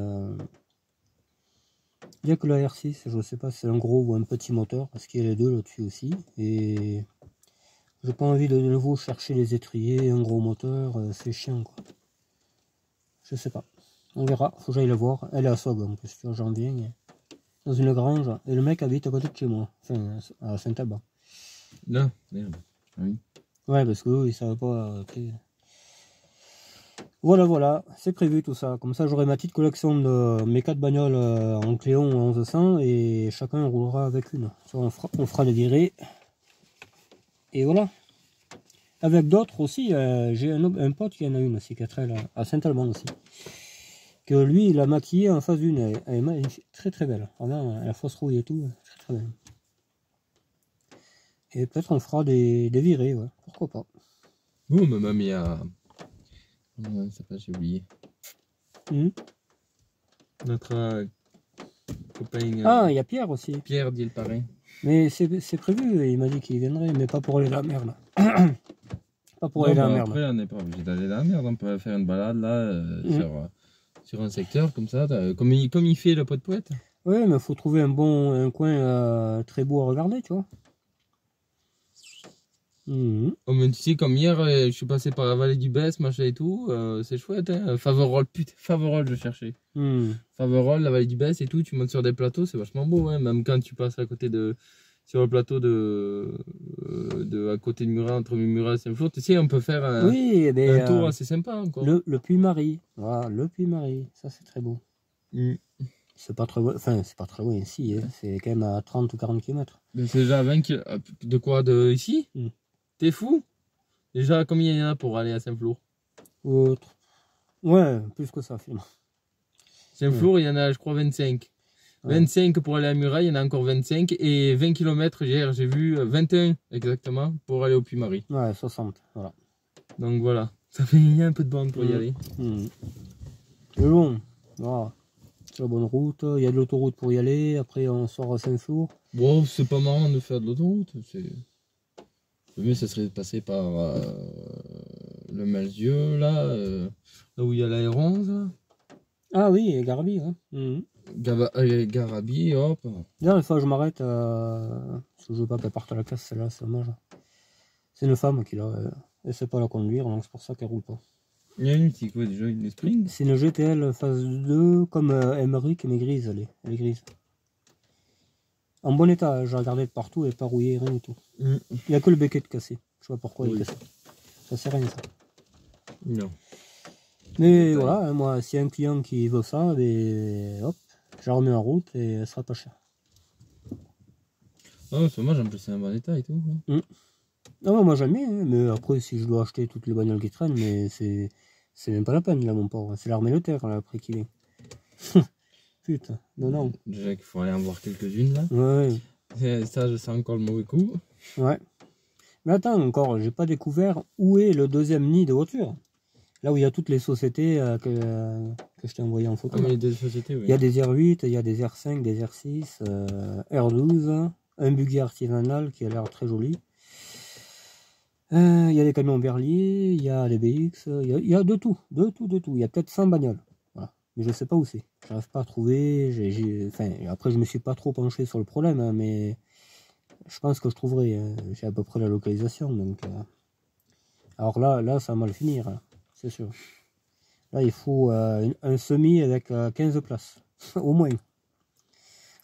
Il n'y a que la R6, je ne sais pas si c'est un gros ou un petit moteur, parce qu'il y a les deux là-dessus aussi. Et j'ai pas envie de nouveau chercher les étriers, un gros moteur, c'est chiant quoi. Je sais pas. On verra, faut que j'aille la voir. Elle est à Sog en plus, tu vois, j'en viens. dans une grange. Et le mec habite à côté de chez moi, enfin à Saint-Alban. Là, merde. Ah oui. Ouais, parce qu'eux, ils savaient pas. Voilà, voilà, c'est prévu tout ça. Comme ça, j'aurai ma petite collection de mes 4 bagnoles en Cléon 1100 et chacun roulera avec une. Ça, on fera des virées. Et voilà. Avec d'autres aussi, j'ai un pote qui en a une aussi, qui est à Saint-Alban aussi. Que lui, il a maquillé en face d'une. Elle est magnifique, très très belle. Vraiment, la fausse rouille et tout, très très belle. Et peut-être on fera des virées, ouais. Pourquoi pas. Oh, ma mamie a. Comment ça s'appelle, j'ai oublié. Notre copain. Ah, il y a Pierre aussi. Pierre dit le pareil. Mais c'est prévu, il m'a dit qu'il viendrait, mais pas pour aller dans la mer là. Pas pour aller dans la mer. Après, on n'est pas obligé d'aller dans la merde, on peut faire une balade là sur un secteur comme ça, comme il fait le poète. Ouais, mais il faut trouver un coin très beau à regarder, tu vois. Oh, mais tu sais, comme hier, je suis passé par la vallée du Besse, machin et tout, c'est chouette, hein. Faverolles, putain, Faverolles, je cherchais. Faverolles, la vallée du Besse et tout, tu montes sur des plateaux, c'est vachement beau, hein. Même quand tu passes à côté sur le plateau à côté de Murat, entre Murat et Saint-Flour, tu sais, on peut faire un tour assez sympa encore. Le Puy-Marie, voilà, le Puy-Marie, ça c'est très beau. C'est pas très loin, enfin c'est pas très loin ici, hein. C'est quand même à 30 ou 40 km. C'est déjà à 20 km. De quoi, de ici? T'es fou? Déjà, combien il y en a pour aller à Saint-Flour? Ouais, plus que ça, finalement. Saint-Flour, il y en a, je crois, 25. 25 pour aller à Murat, il y en a encore 25. Et 20 km, hier, j'ai vu 21 exactement pour aller au Puy-Marie. Ouais, 60, voilà. Donc voilà, ça fait il y a un peu de bande pour y aller. C'est long, voilà. C'est la bonne route, il y a de l'autoroute pour y aller, après on sort à Saint-Flour. Bon, c'est pas marrant de faire de l'autoroute. Le mieux, ce serait de passer par le Malzieu, là où il y a la R11. Ah oui, et Garabi, ouais. Garabi, hop. D'ailleurs, il faut que je m'arrête, parce que je veux pas qu'elle parte à la casse, celle-là, c'est dommage. C'est une femme qui l'a, elle sait pas la conduire, donc c'est pour ça qu'elle roule pas. Il y a une, c'est quoi déjà, une Spring? C'est une GTL phase 2, comme Emmerich, mais grise, elle est grise. En bon état, j'ai regardé de partout, elle n'est pas rouillée, rien du tout. Il n'y a que le becquet de cassé. Je sais pas pourquoi il est cassé. Ça sert à rien, ça. Non. Mais voilà, hein, moi, s'il y a un client qui veut ça, ben, hop, je la remets en route et elle sera pas chère. Ah, c'est dommage, en plus c'est un bon état et tout. Non, moi j'aime bien, hein, mais après, si je dois acheter toutes les bagnoles qui traînent, mais c'est même pas la peine, là, mon pauvre. C'est l'armée de terre, là, après qu'il est. Putain, non. Déjà qu'il faut aller en voir quelques-unes, là. Ouais. Ça, je sens encore le mauvais coup. Ouais. Mais attends, encore, j'ai pas découvert où est le deuxième nid de voiture. Là où il y a toutes les sociétés que je t'ai envoyé en photo. Ah, mais des sociétés, oui. Il y a des R8, il y a des R5, des R6, R12, un buggy artisanal qui a l'air très joli. Il y a des camions Berlier, il y a des BX, il y a de tout. Il y a peut-être 100 bagnoles. Voilà. Mais je sais pas où c'est. J'arrive pas à trouver. Enfin, après, je me suis pas trop penché sur le problème, hein, mais je pense que je trouverai. J'ai à peu près la localisation. Donc, alors là, ça va mal finir, hein, c'est sûr. Là, il faut un semi avec 15 places, au moins.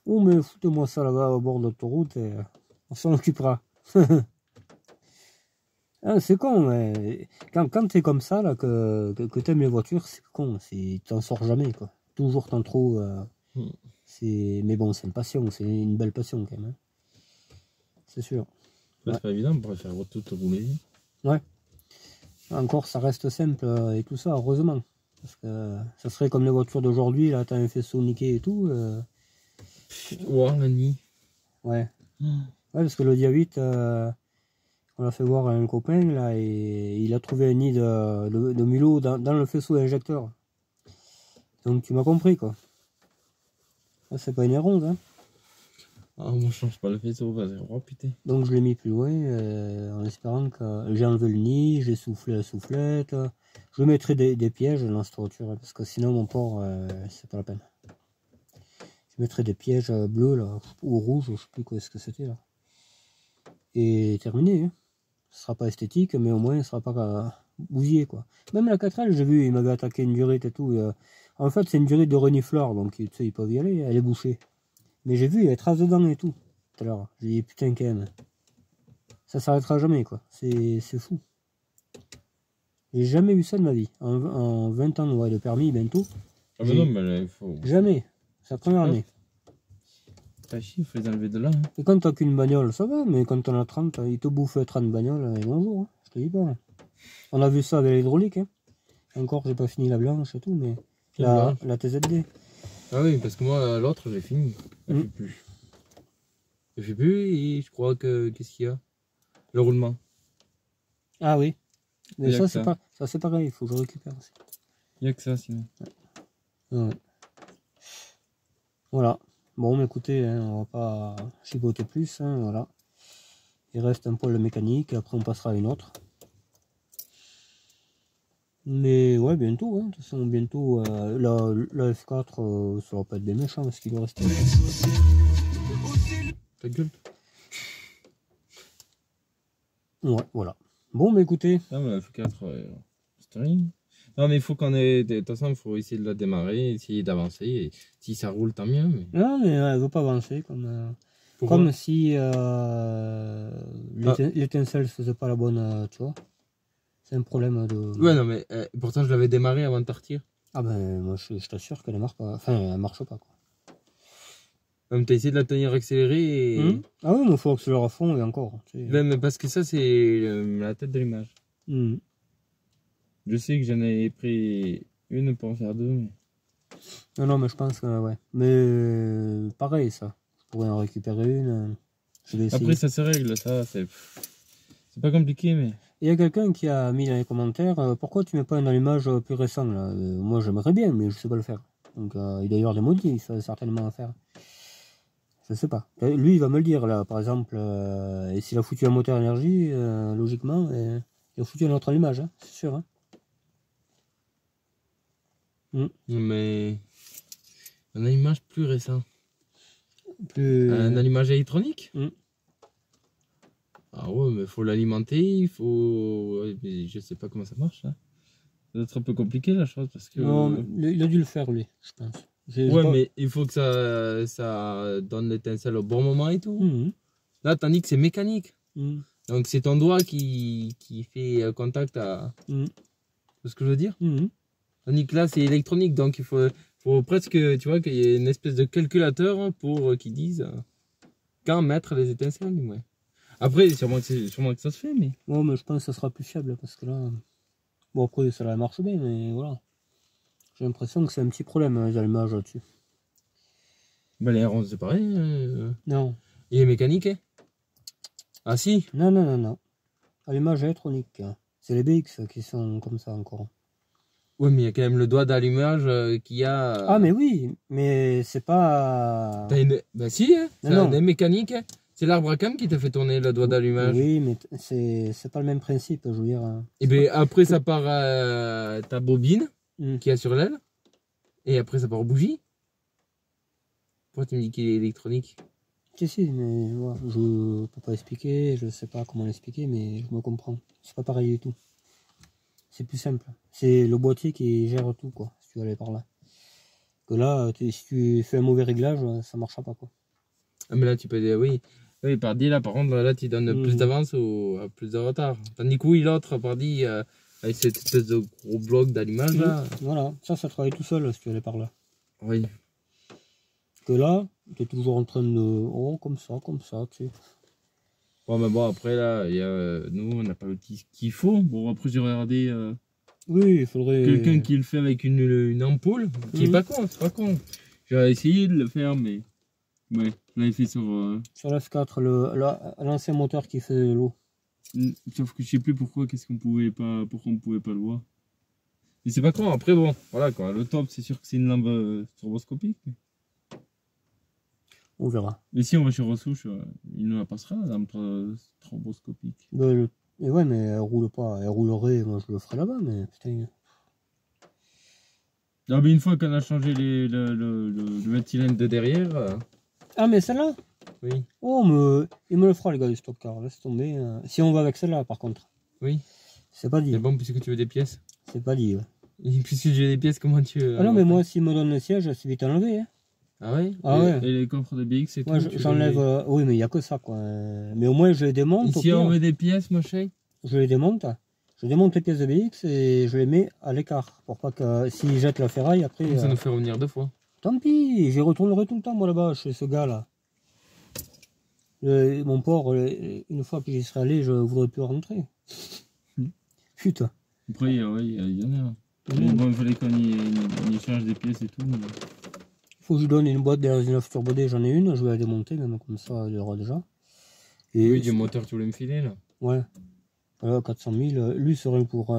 Oh, mais foutez-moi ça là-bas au bord de l'autoroute et on s'en occupera. Ah, c'est con, mais quand t'es comme ça, là, que t'aimes les voitures, c'est con, t'en sors jamais, quoi. Toujours t'en trouves. Mais bon, c'est une passion, c'est une belle passion quand même. Hein. C'est sûr. C'est pas évident, on pourrait faire tout rouler. Ouais. Encore, ça reste simple et tout ça, heureusement. Parce que ça serait comme les voitures d'aujourd'hui, là, t'as un faisceau niqué et tout. Ouais, la nuit. Ouais. Ouais, parce que le dia 8, on l'a fait voir à un copain, là, et il a trouvé un nid de mulot dans le faisceau injecteur. Donc tu m'as compris, quoi. Là, c'est pas une ronde, hein. Ah, moi, je change pas le faisceau, vas-y, oh putain. Donc je l'ai mis plus loin, en espérant que j'ai enlevé le nid, j'ai soufflé la soufflette. Je mettrai des pièges dans cette voiture, parce que sinon, mon port, c'est pas la peine. Je mettrai des pièges bleus, là, ou rouges, je sais plus quoi est-ce que c'était, là. Et terminé, hein. Ce sera pas esthétique, mais au moins, ce sera pas bousillé, quoi. Même la 4L, j'ai vu, il m'avait attaqué une durite et tout. En fait, c'est une durite de renifleur, donc tu sais, ils peuvent y aller, elle est bouchée. Mais j'ai vu, il y a des traces dedans et tout, tout à l'heure. J'ai dit, putain, quand même. Ça s'arrêtera jamais, quoi. C'est fou. J'ai jamais vu ça de ma vie. En 20 ans ouais, de permis, bientôt. Ah, mais non, mais là, il faut. Jamais. C'est la première année. Pas chier, il faut les enlever de là. Hein. Et quand t'as qu'une bagnole, ça va, mais quand t'en as 30, ils te bouffent 30 bagnoles, et bonjour, hein. Je te dis pas. On a vu ça avec l'hydraulique, hein. Encore, j'ai pas fini la blanche et tout, mais la TZD. Ah oui, parce que moi, l'autre, j'ai fini. Elle fait plus. Elle fait plus et je crois que. Qu'est-ce qu'il y a? Le roulement. Ah oui. Mais ça, c'est pas. Ça, c'est pareil, il faut que je récupère aussi. Il n'y a que ça sinon. Ouais. Voilà. Bon, mais écoutez, hein, on va pas chipoter plus, hein, voilà. Il reste un pôle mécanique, après on passera à une autre. Mais ouais, bientôt, hein. De toute façon, bientôt, la F4, ça va pas être des méchants, parce qu'il doit rester. Ta gueule. Ouais, voilà. Bon, mais écoutez. Non, mais la F4, c'est rien. Non, mais il faut qu'on ait. De toute façon, il faut essayer de la démarrer, essayer d'avancer. Et si ça roule, tant mieux. Mais... Non, mais elle veut pas avancer, comme si l'étincelle ne faisait pas la bonne, tu vois. C'est un problème de... Ouais, non, mais pourtant, je l'avais démarré avant de partir. Ah ben, moi, je t'assure qu'elle ne marche pas. Enfin, elle marche pas, quoi. Même t'as essayé de la tenir accélérée et... Ah oui, mais il faut accélérer à fond et encore. Tu sais. Mais parce que ça, c'est la tête de l'image. Je sais que j'en ai pris une pour en faire deux. Mais... Non, mais je pense que, ouais. Mais pareil, ça. Je pourrais en récupérer une. Je vais essayer. Après, ça se règle, ça, c'est pas compliqué, mais... Il y a quelqu'un qui a mis dans les commentaires, pourquoi tu mets pas un allumage plus récent, là? Moi, j'aimerais bien, mais je sais pas le faire. Donc, il y a d'ailleurs des modifs, ça certainement à faire. Je sais pas. Lui, il va me le dire, là, par exemple, et s'il a foutu un moteur énergie, logiquement, il a foutu un autre allumage, hein, c'est sûr. Hein. Mais... un allumage plus récent. Un allumage électronique. Ah ouais, mais faut l'alimenter, il faut... Je sais pas comment ça marche, là. Ça doit être un peu compliqué, la chose, parce que... Non, il a dû le faire, lui, je pense. Ouais, mais il faut que ça donne l'étincelle au bon moment et tout. Là, tandis que c'est mécanique. Donc, c'est ton doigt qui fait contact à... C'est ce que je veux dire. Tandis que là, c'est électronique. Donc, il faut presque, tu vois, qu'il y ait une espèce de calculateur pour qu'ils disent quand mettre les étincelles, du moins. Après, sûrement que ça se fait, mais... Ouais, mais je pense que ça sera plus fiable, parce que là... Bon, après, ça marche bien, mais voilà. J'ai l'impression que c'est un petit problème, les allumages là-dessus. Bah, les R11, c'est pareil. Non. Il est mécanique, hein? Ah, si? Non. Allumage électronique. C'est les BX qui sont comme ça encore. Ouais, mais il y a quand même le doigt d'allumage qu'il y a... Ah, mais oui, mais c'est pas... Bah si, hein? C'est un mécanique, hein? C'est l'arbre à cam qui t'a fait tourner le doigt d'allumage. Oui, mais c'est pas le même principe, je veux dire. Et bien après, ça part ta bobine qui est sur l'aile. Et après, ça part aux bougies. Pourquoi tu me dis qu'il est électronique? Si, mais ouais, je peux pas expliquer, je sais pas comment l'expliquer, mais je me comprends. C'est pas pareil du tout. C'est plus simple. C'est le boîtier qui gère tout, quoi, si tu veux aller par là. Que là, si tu fais un mauvais réglage, ça marchera pas, quoi. Ah, mais là, tu peux dire, oui, pardi, là, par contre, là, tu donnes plus d'avance ou plus de retard. Tandis que oui, l'autre, pardi, avec cette espèce de gros bloc d'allumage, là. Voilà, ça travaille tout seul, si tu veux aller par là. Oui. Que là, tu es toujours en train de... Oh, comme ça, tu sais. Ouais, mais bon, après, là, nous, on n'a pas l'outil qu'il faut. Bon, après, j'ai regardé... Oui, il faudrait... quelqu'un qui le fait avec une ampoule, qui est pas con, c'est pas con. J'ai essayé de le faire, mais... Ouais, je l'avais fait sur... Sur l'F4, l'ancien moteur qui fait de l'eau. Sauf que je sais plus pourquoi on pouvait pas le voir. Mais c'est pas con, après bon, voilà quoi, le top c'est sûr que c'est une lampe stroboscopique. Mais... on verra. Mais si on va chez Ressouche, il nous la passera la lampe stroboscopique. Et ouais, mais elle roule pas, elle roulerait, moi je le ferai là-bas, mais putain... Non mais une fois qu'on a changé le ventylène de derrière... Ah mais celle-là? Oui. Oh, il me le fera les gars du stock car, laisse tomber. Si on va avec celle-là par contre. Oui. C'est pas dit. C'est bon puisque tu veux des pièces. C'est pas dit, ouais. Et puisque j'ai des pièces, comment tu... Ah non mais moi s'il me donne le siège, c'est vite enlevé. Hein. Ah ouais? Ah ouais. Et les coffres de BX et tout? Ouais, j'enlève. Oui, mais il n'y a que ça, quoi. Mais au moins, je les démonte. Et si on met des pièces, machin? Je les démonte. Je démonte les pièces de BX et je les mets à l'écart. Pour pas que s'ils jettent la ferraille, après. Ça nous fait revenir 2 fois. Tant pis, j'y retournerai tout le temps, moi, là-bas, chez ce gars-là. Mon port, une fois que j'y serai allé, je ne voudrais plus rentrer. Putain. Après, ouais, il y en a. Bon, il fallait qu'on y change des pièces et tout. Mais... Faut que je lui donne une boîte d'R19 Turbo D, j'en ai une, je vais la démonter, même comme ça, il y aura déjà. Et oui, du moteur que tu voulais me filer, là. Ouais. Voilà, 400 000. Lui serait pour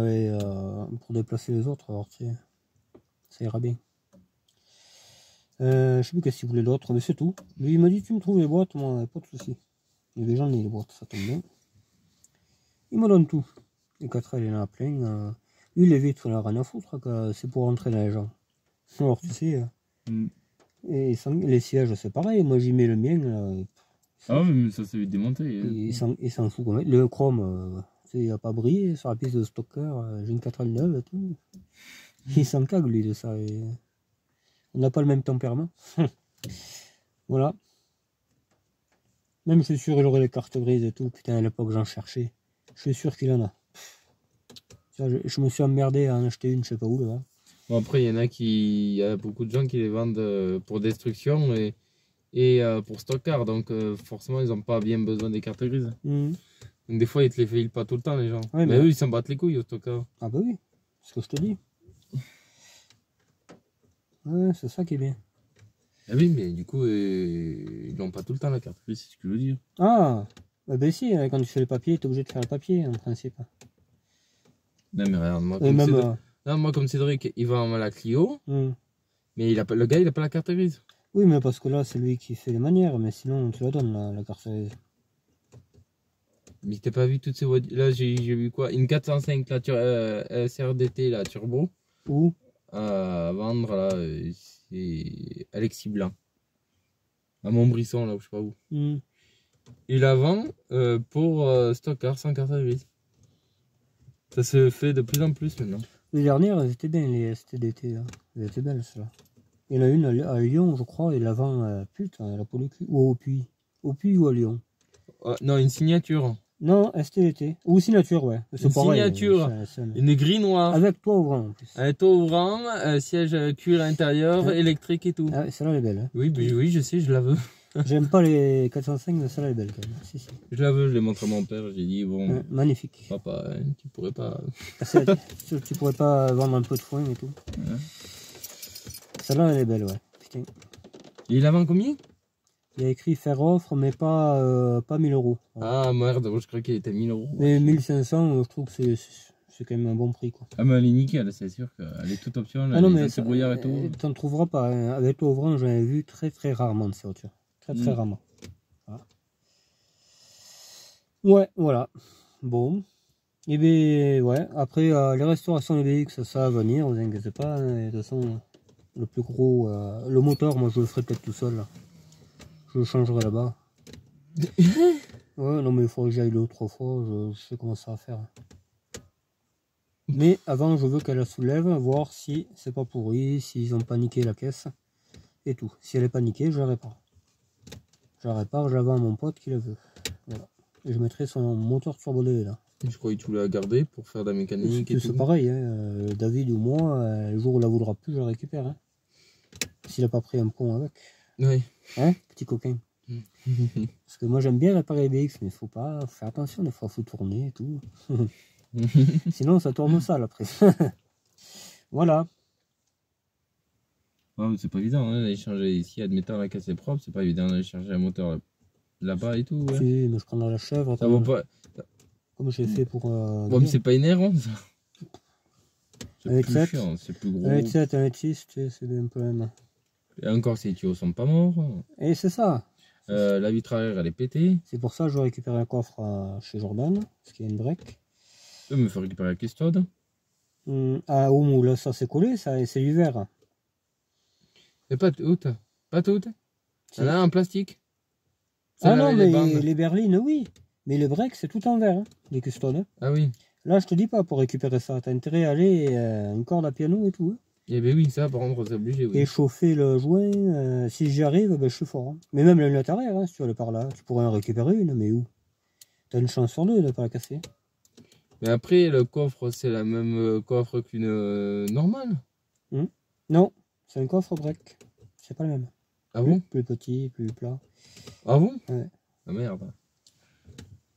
déplacer les autres, alors tu sais, ça ira bien. Je sais plus qu'est-ce qu'il voulait d'autre, mais c'est tout. Lui, il m'a dit, tu me trouves les boîtes, moi, pas de soucis. Et les gens, les boîtes, ça tombe bien. Il me donne tout. Les 4L, il en a plein. Lui, les vitres, il en a rien à foutre, c'est pour rentrer dans les gens. Alors, tu sais, et les sièges, c'est pareil. Moi, j'y mets le mien. Là, ah oui, mais ça s'est démonté. Il s'en fout. Le chrome, il n'a pas brillé sur la piste de stocker. J'ai une 4L neuve et tout. Il s'en cague, lui, de ça. On n'a pas le même tempérament. Voilà. Même je suis sûr il aurait les cartes grises et tout. Putain, à l'époque, j'en cherchais. Je suis sûr qu'il en a. Je me suis emmerdé à en acheter une, je sais pas où, là. Bon, après, il y a beaucoup de gens qui les vendent pour destruction et pour stockard. Donc, forcément, ils n'ont pas bien besoin des cartes grises. Donc, des fois, ils te les filent pas tout le temps, les gens. Ouais, mais eux, ils s'en battent les couilles au stockard. Ah, bah oui, c'est ce que je te dis. Ouais, c'est ça qui est bien. Ah oui, mais du coup, ils n'ont pas tout le temps la carte grise, c'est ce que je veux dire. Ah, bah si, quand tu fais le papier, tu es obligé de faire le papier, en principe. Non, mais regarde, moi, comme Cédric, il vend la Clio, mais le gars, il n'a pas la carte grise. Oui, mais parce que là, c'est lui qui fait les manières, mais sinon, tu la donnes, la carte grise. Mais t'as pas vu toutes ces voitures? Là, j'ai vu quoi? Une 405, la SRDT, la turbo. Où? À vendre, là, c'est Alexis Blanc. À Montbrisson, là, je sais pas où. Il la vend pour stockard sans carte grise. Ça se fait de plus en plus maintenant. Les dernières, elles étaient bien, les STDT, là. Elles étaient belles, celles-là. Il y en a une à Lyon, je crois, et l'avant, putain, elle a pas le cul. Ou au Puy. Au Puy ou à Lyon. Non, une signature. Non, STDT. Ou signature, ouais. Une pareil, signature. Une gris noire. Avec toit ouvrant, en plus. Avec toit ouvrant, siège cuir intérieur, électrique et tout. Ah ouais, celle-là, elle est belle. Hein. Oui, oui, je sais, je la veux. J'aime pas les 405, mais celle-là, elle est belle, quand même. Si, si. Je la veux, je l'ai montré à mon père, j'ai dit, bon... Ouais, magnifique. Papa, tu pourrais pas... Tu pourrais pas vendre un peu de foin et tout. Ouais. Celle-là, elle est belle, ouais. Putain. Et il la vend combien? Il y a écrit faire offre, mais pas 1000 €. Ouais. Ah merde, je crois qu'il était 1000 €. Mais 1500, je trouve que c'est quand même un bon prix, quoi. Ah, mais elle est nickel, c'est sûr qu'elle est toute option. Ah non, mais c'est brouillard et tout. T'en trouveras pas. Hein. Avec toi ouvrant, j'en ai vu très très rarement de ces voitures. Très rarement. Voilà. Ouais, voilà. Bon. Et bien, ouais. Après, les restaurations des BX, ça va venir, vous inquiétez pas. Hein. De toute façon, le plus gros, le moteur, moi je le ferai peut-être tout seul. Là. Je le changerai là-bas. Ouais, non, mais il faudrait que j'aille 2 ou 3 fois. Je sais comment ça va faire. Mais avant, je veux qu'elle la soulève, voir si c'est pas pourri, s'ils ont paniqué la caisse et tout. Si elle est paniquée, je la répare. Je la répare, je la vends à mon pote qui la veut. Voilà. Et je mettrai son moteur turbo D là. Je crois que tu l'as gardé pour faire de la mécanique et tout. C'est pareil, hein. David ou moi, le jour où il la voudra plus, je la récupère. Hein. S'il n'a pas pris un pont avec. Oui. Hein, petit coquin. Parce que moi j'aime bien réparer les BX, mais il faut pas faire attention, des fois il faut tourner et tout. Sinon ça tourne sale après. Voilà. Ouais, c'est pas évident d'aller changer ici, admettant la caisse est propre, c'est pas évident d'aller changer un moteur là-bas et tout. Ouais. Si, mais je prendrai la chèvre. Ça vaut pas. Comme j'ai fait pour. Bon, mais c'est pas inhérent ça. C'est plus chiant, c'est plus gros. 1,7, 1,6, tu sais, c'est un peu même. Et encore, ces tuyaux sont pas morts. Et c'est ça. La vitre arrière, elle est pétée. C'est pour ça que je vais récupérer un coffre chez Jordan, parce qu'il y a une break. Mais il faut récupérer la custode. Ah, oh, là, ça c'est collé, c'est l'hiver. Et pas toute. Pas toute. Si. Elle a un plastique. Ah non, mais les berlines, oui. Mais le break, c'est tout en verre, hein, les custodes. Ah oui. Là, je te dis pas, pour récupérer ça, t'as intérêt à aller une corde à piano et tout. Hein. Eh ben oui, ça par contre c'est obligé. Oui. Et chauffer le joint, si j'y arrive, ben, je suis fort. Hein. Mais même la lunette arrière, hein, si tu veux le par là, tu pourrais en récupérer une, mais où? T'as une chance sur deux de pas la casser. Mais après, le coffre, c'est la même coffre qu'une normale. Non, c'est un coffre break. C'est pas le même. Ah bon? Plus petit, plus plat. Ah bon? Ouais. Ah merde.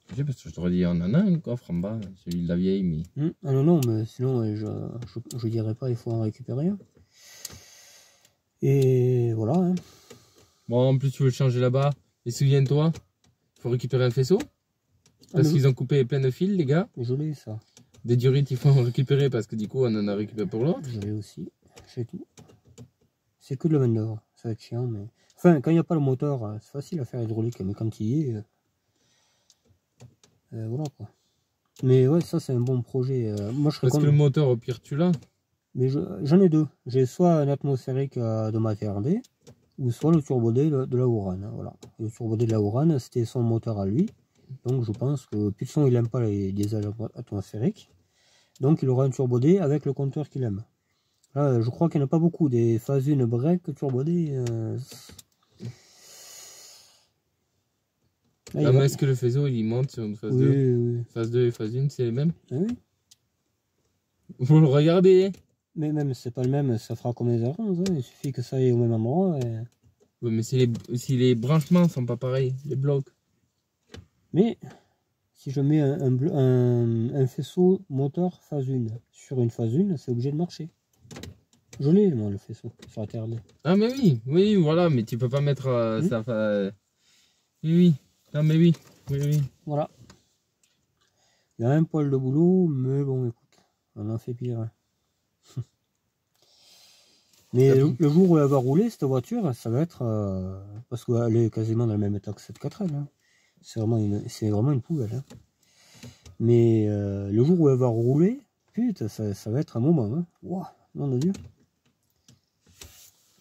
Je sais parce que je t'aurais dit, on en a un coffre en bas, celui de la vieille, mais. Ah non, non, mais sinon, je dirais pas, il faut en récupérer un. Et voilà. Hein. Bon, en plus, tu veux le changer là-bas. Et souviens-toi, il faut récupérer un faisceau. Parce qu'ils ont coupé plein de fils, les gars. Je l'ai, ça. Des durites, il faut en récupérer parce que du coup, on en a récupéré pour l'autre. Je l'ai aussi. C'est tout. C'est que de la main d'œuvre. Ça va être chiant, mais. Enfin, quand il n'y a pas le moteur, c'est facile à faire hydraulique, mais quand il y est. Voilà quoi. Mais ouais, ça, c'est un bon projet. Moi, je serais Parce que le moteur, au pire, tu l'as. Mais j'en ai deux. J'ai soit un atmosphérique de ma TRD, ou soit le turbodé de la Ouran. Voilà. Le turbodé de la Ouran, c'était son moteur à lui. Donc je pense que Pulson, il n'aime pas les diesels atmosphériques. Donc il aura un turbodé avec le compteur qu'il aime. Là, je crois qu'il n'y en a pas beaucoup. Des phase 1 break turbodé. Là, mais est-ce que le faisceau, il monte sur une phase 2 oui. Phase 2 et phase 1, c'est les mêmes? Ah oui. Faut le regarder. Mais même si c'est pas le même, ça fera comme les Arons. Hein. Il suffit que ça aille au même endroit. Et... Oui, mais si les branchements sont pas pareils, les blocs. Mais si je mets un faisceau moteur phase 1 sur une phase 1, c'est obligé de marcher. Je l'ai, moi, le faisceau sur la TRD. Ah, mais oui, voilà, mais tu peux pas mettre ça. Oui, non, mais oui. Voilà. Il y a un poil de boulot, mais bon, écoute, on en fait pire. Mais le jour où elle va rouler, cette voiture, ça va être... parce qu'elle est quasiment dans le même état que cette 4L. Hein. C'est vraiment une poubelle. Hein. Mais le jour où elle va rouler, putain, ça va être un moment. Hein. Wow, nom de Dieu.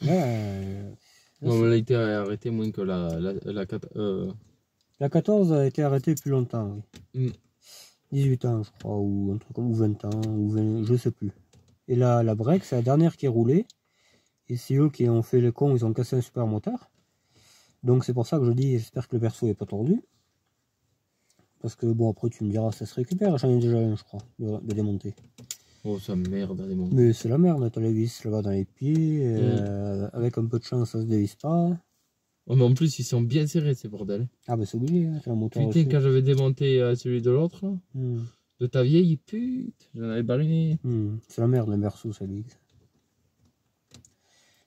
Bon, elle a été arrêtée moins que la 4. La 14 a été arrêtée plus longtemps, oui. 18 ans, je crois, ou un truc comme, ou 20 ans, ou 20, je sais plus. Et la break, c'est la dernière qui est roulée. Et c'est eux qui ont fait le con, ils ont cassé un super moteur. Donc c'est pour ça que je dis, j'espère que le perso n'est pas tordu. Parce que bon, après tu me diras, ça se récupère. J'en ai déjà un, je crois, de démonter. Oh, ça merde à démonter. Mais c'est la merde, t'as les vis là-bas dans les pieds. Avec un peu de chance, ça se dévisse pas. Oh, mais en plus, ils sont bien serrés ces bordels. Ah, bah c'est obligé, hein, c'est un moteur. Putain, quand j'avais démonté celui de l'autre, de ta vieille, putain, j'en avais bariné. C'est la merde, le berceau, ça lui.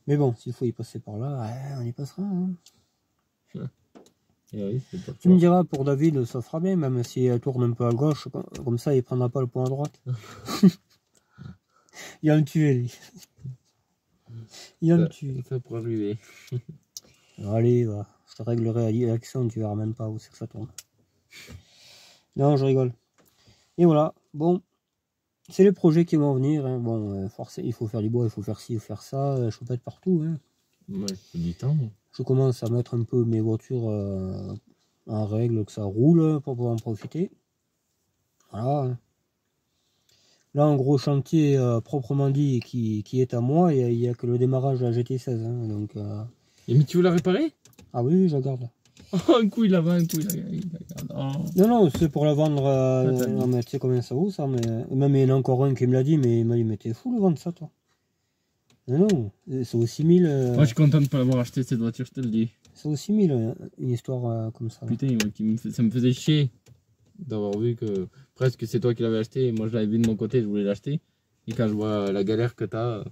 Mais bon, s'il faut y passer par là, on y passera. Hein. Oui, tu me diras, pour David, ça fera bien, même si elle tourne un peu à gauche, comme ça, il prendra pas le point à droite. Il va me tuer, lui. Il va me tuer. Ça pourrait arriver. Allez, va. Je te réglerai l'action, tu verras même pas où c'est que ça tourne. Non, je rigole. Et voilà, bon. C'est les projets qui vont venir. Hein. Bon, forcément, il faut faire du bois, il faut faire ci, il faut faire ça. Je peux pas être partout. Hein. Ouais, il faut du temps. Je commence à mettre un peu mes voitures en règle, que ça roule pour pouvoir en profiter. Voilà. Là, un gros chantier proprement dit qui est à moi, il n'y a que le démarrage de la GT16. Hein, donc, Et mais tu veux la réparer? Ah oui, je la garde. Oh, un coup il la vend, un coup il la garde. Oh. Non, c'est pour la vendre. Non, mais tu sais combien ça vaut ça, mais même il y en a encore un qui me l'a dit, mais il m'a dit, mais t'es fou de vendre ça, toi. Non, c'est au 6000. Moi, je suis content de ne pas l'avoir acheté cette voiture, je te le dis. C'est au 6000, une histoire comme ça. Putain, ça me faisait chier d'avoir vu que presque c'est toi qui l'avais acheté, et moi je l'avais vu de mon côté, je voulais l'acheter. Et quand je vois la galère que t'as,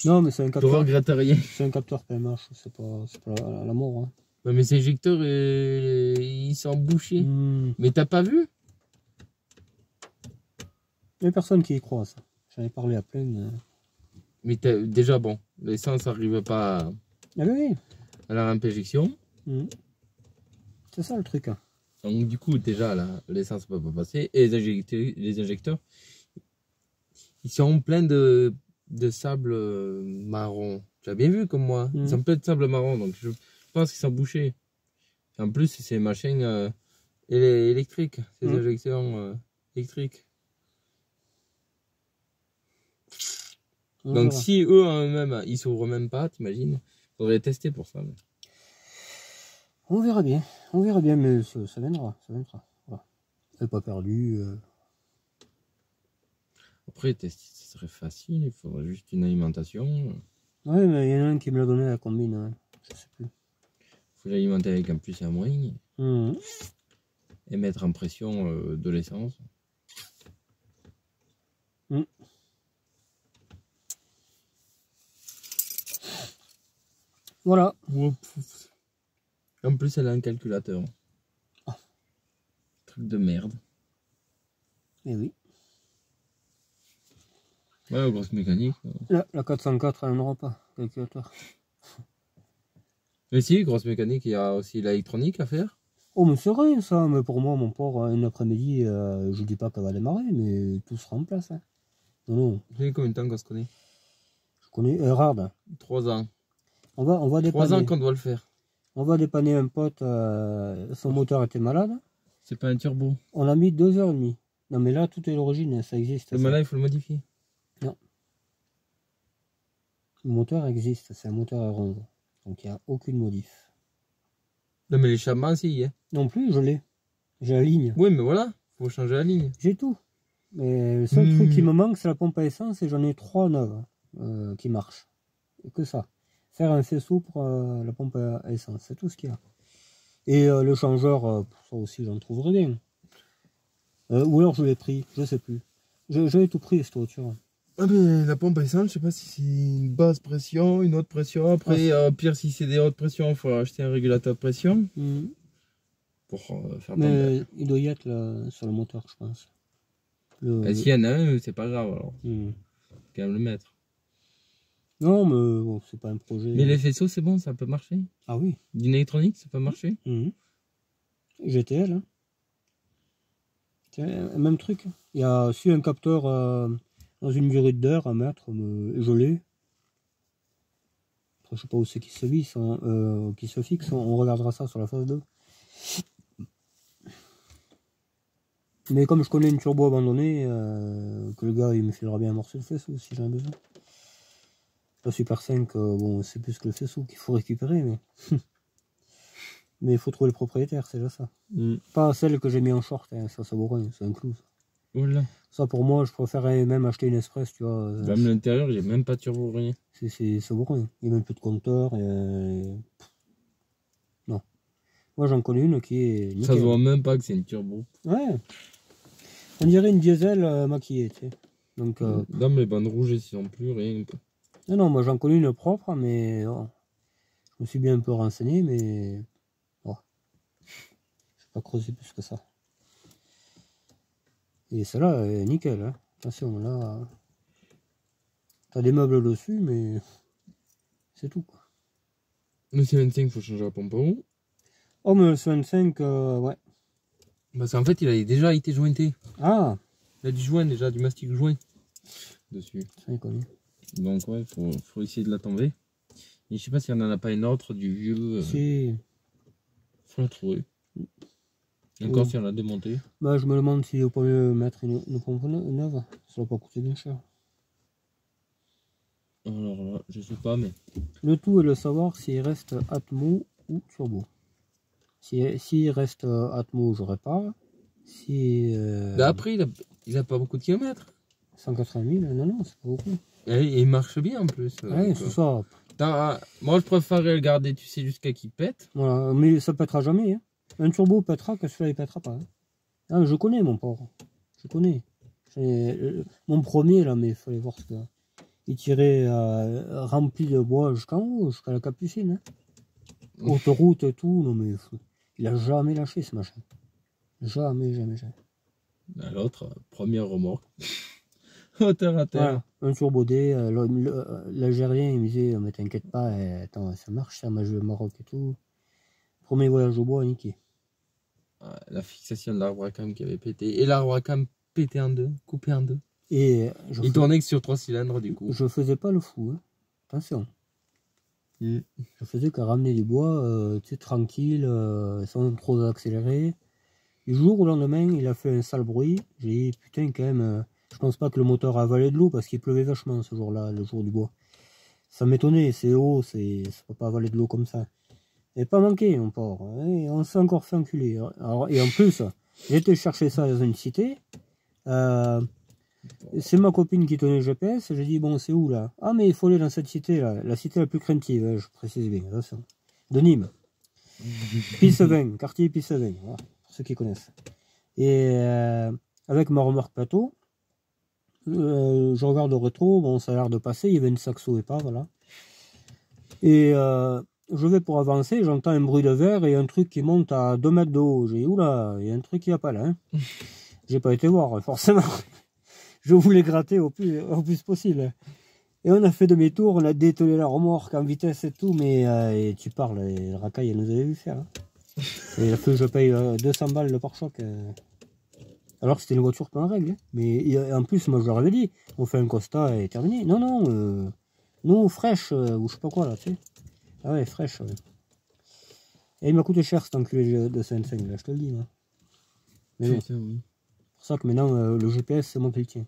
non, mais c'est un capteur. Je regrette rien. C'est un capteur PMH, c'est pas la mort. Hein. Ouais, mais ces éjecteurs, ils sont bouchés. Mais t'as pas vu? Il n'y a personne qui y croit, ça. J'en ai parlé à plein. Mais déjà, bon, l'essence n'arrive pas à la rampe éjection. C'est ça le truc. Hein. Donc, du coup, déjà, l'essence ne peut pas passer. Et les injecteurs, ils sont pleins de sable marron. Tu as bien vu comme moi. Ils sont pleins de sable marron. Donc, je pense qu'ils sont bouchés. Et en plus, c'est machines électriques. Ces injections électriques. Donc si eux eux-mêmes, ils s'ouvrent même pas, t'imagines? Faudrait tester pour ça. Mais... On verra bien, mais ça viendra, ça viendra. Voilà. Elle n'est pas perdue. Après, tester, ce serait facile, il faudrait juste une alimentation. Ouais, mais il y en a un qui me l'a donné à la combine, ouais. Je sais plus. Faut l'alimenter avec un plus et un moins. Mmh. Et mettre en pression de l'essence. Mmh. Voilà. En plus, elle a un calculateur. Ah. Truc de merde. Eh oui. Ouais, grosse mécanique. La 404, elle n'aura pas, calculateur. Mais si, grosse mécanique, il y a aussi l'électronique à faire. Oh, mais c'est rien ça, mais pour moi, mon port, une après-midi, je dis pas qu'elle va démarrer, mais tout sera en place. Hein. Non, non. Vous savez combien de temps qu'on se connaît? Je connais Rard. 3 ans. On va dépanner. 3 ans qu'on doit le faire. On va dépanner un pote, son moteur était malade. C'est pas un turbo. On a mis 2h30. Non, mais là, tout est l'origine, ça existe. Le malin, il faut le modifier. Non. Le moteur existe, c'est un moteur R11. Donc il n'y a aucune modif. Non, mais les Chaman, si. Hein. Non plus, je l'ai. J'ai la ligne. Oui, mais voilà, faut changer la ligne. J'ai tout. Mais le seul truc qui me manque, c'est la pompe à essence et j'en ai 3 neuves qui marchent. Et que ça. Faire un faisceau pour la pompe à essence, c'est tout ce qu'il y a. Et le changeur, ça aussi, j'en trouverai bien. Ou alors je l'ai pris, je sais plus. J'avais tout pris cette voiture. Ah mais la pompe à essence, je sais pas si c'est une basse pression, une haute pression. Après, pire si c'est des hautes pressions, il faut acheter un régulateur de pression. Pour faire mais il doit y être là, sur le moteur, je pense. S'il y en a un, c'est pas grave alors. Quand même le mettre. Non, mais bon, c'est pas un projet. Mais les faisceaux, c'est bon, ça peut marcher. Ah oui. D'une électronique, ça peut marcher. GTL, hein. Même truc. Il y a aussi un capteur dans une durée d'air à mettre, je l'ai. Je sais pas où c'est qui se visse, qui se fixe, on regardera ça sur la phase 2. Mais comme je connais une turbo abandonnée, que le gars il me filera bien un morceau de faisceau si j'en ai besoin. La Super 5, bon, c'est plus que le faisceau qu'il faut récupérer, mais mais il faut trouver le propriétaire, c'est déjà ça. Pas celle que j'ai mis en short, hein, ça vaut rien, c'est un clou. Voilà. Ça pour moi, je préférerais même acheter une Express, tu vois. Même l'intérieur, il n'y a même pas de turbo, rien. Ça vaut rien. Il y a même plus de compteur. Non. Moi j'en connais une qui est nickel. Ça se voit même pas que c'est une turbo. Ouais. On dirait une diesel maquillée, tu sais. Donc, non, mais les bandes rouges, ils sont plus rien. Non, non, moi j'en connais une propre, mais je me suis bien un peu renseigné, mais oh. Je vais pas creuser plus que ça. Et celle-là est nickel, hein. Attention, là, t'as des meubles dessus, mais c'est tout, quoi. Le C25, faut changer la pompe à eau. Oh, mais le C25, ouais. Parce qu'en fait, il a déjà été jointé. Ah. Il a du joint déjà, du mastic joint dessus. Ça est connu. Donc ouais, faut essayer de la tomber. Et je sais pas s'il n'y en a pas une autre du vieux. Si. Faut la trouver. Encore si on l'a démonté. Bah je me demande s'il faut pas mieux mettre une pompe neuve. Ça va pas coûter bien cher. Alors là, je sais pas mais. Le tout est de savoir s'il reste Atmo ou Turbo. S'il reste Atmo, je répare. Si. Bah après, il a pas beaucoup de kilomètres. 180 000, non, c'est pas beaucoup. Et il marche bien en plus. Ouais, c'est ça. Moi, je préférerais le garder, tu sais, jusqu'à qu'il pète. Voilà, mais ça pètera jamais. Hein. Un turbo pètera, que celui-là il pètera pas. Hein. Ah, je connais mon port. Je connais. Mon premier là, mais il fallait voir ce que. Il tirait rempli de bois jusqu'en haut, jusqu'à la capucine. Hein. Autoroute et tout, non mais il a jamais lâché ce machin. Jamais, jamais, jamais. L'autre, première remorque. Terre à terre. Voilà, un turbo D, l'Algérien il me disait, mais t'inquiète pas, attends, ça marche ça, moi je vais au Maroc et tout. Premier voyage au bois, niqué. La fixation de l'arbre à cam qui avait pété. Et l'arbre à cam pété en deux, coupé en deux. Et il tournait que sur 3 cylindres du coup. Je faisais pas le fou, hein. Attention. Je faisais qu'à ramener du bois, tu sais, tranquille, sans trop accélérer. Du jour au lendemain, il a fait un sale bruit. J'ai dit, putain, quand même, Je pense pas que le moteur a avalé de l'eau parce qu'il pleuvait vachement ce jour-là, le jour du bois. Ça m'étonnait, c'est haut, ça peut pas avaler de l'eau comme ça. Et pas manqué, mon porc. Et on s'est encore fait enculer. Alors, et en plus, j'ai été chercher ça dans une cité. C'est ma copine qui tenait le GPS. J'ai dit, bon, c'est où là? Ah, mais il faut aller dans cette cité là. La cité la plus craintive, je précise bien. Attention. De Nîmes. Pissevin, quartier Pissevin. Voilà, pour ceux qui connaissent. Et avec ma remorque plateau, je regarde au rétro. Bon, ça a l'air de passer. Il y avait une Saxo épave, voilà. Et je vais pour avancer, j'entends un bruit de verre et un truc qui monte à 2 mètres de haut. J'ai dit, oula, il y a un truc qui va pas là. Hein. J'ai pas été voir, forcément. Je voulais gratter au plus possible. Et on a fait demi-tour, on a dételé la remorque en vitesse et tout, mais et tu parles, le racaille, elle nous avait vu faire. Hein. Et il a fallu que je paye 200 balles le pare-choc. Alors que c'était une voiture pas en règle. Hein. Mais en plus, moi je leur avais dit, on fait un constat et terminé. Non, non, nous, fraîche, ou je sais pas quoi là, tu sais. Ah ouais, fraîche. Ouais. Et il m'a coûté cher cet enculé de 5 là, je te le dis. Moi. Mais bon, c'est pour ça que maintenant, le GPS, c'est moi qui le tiens.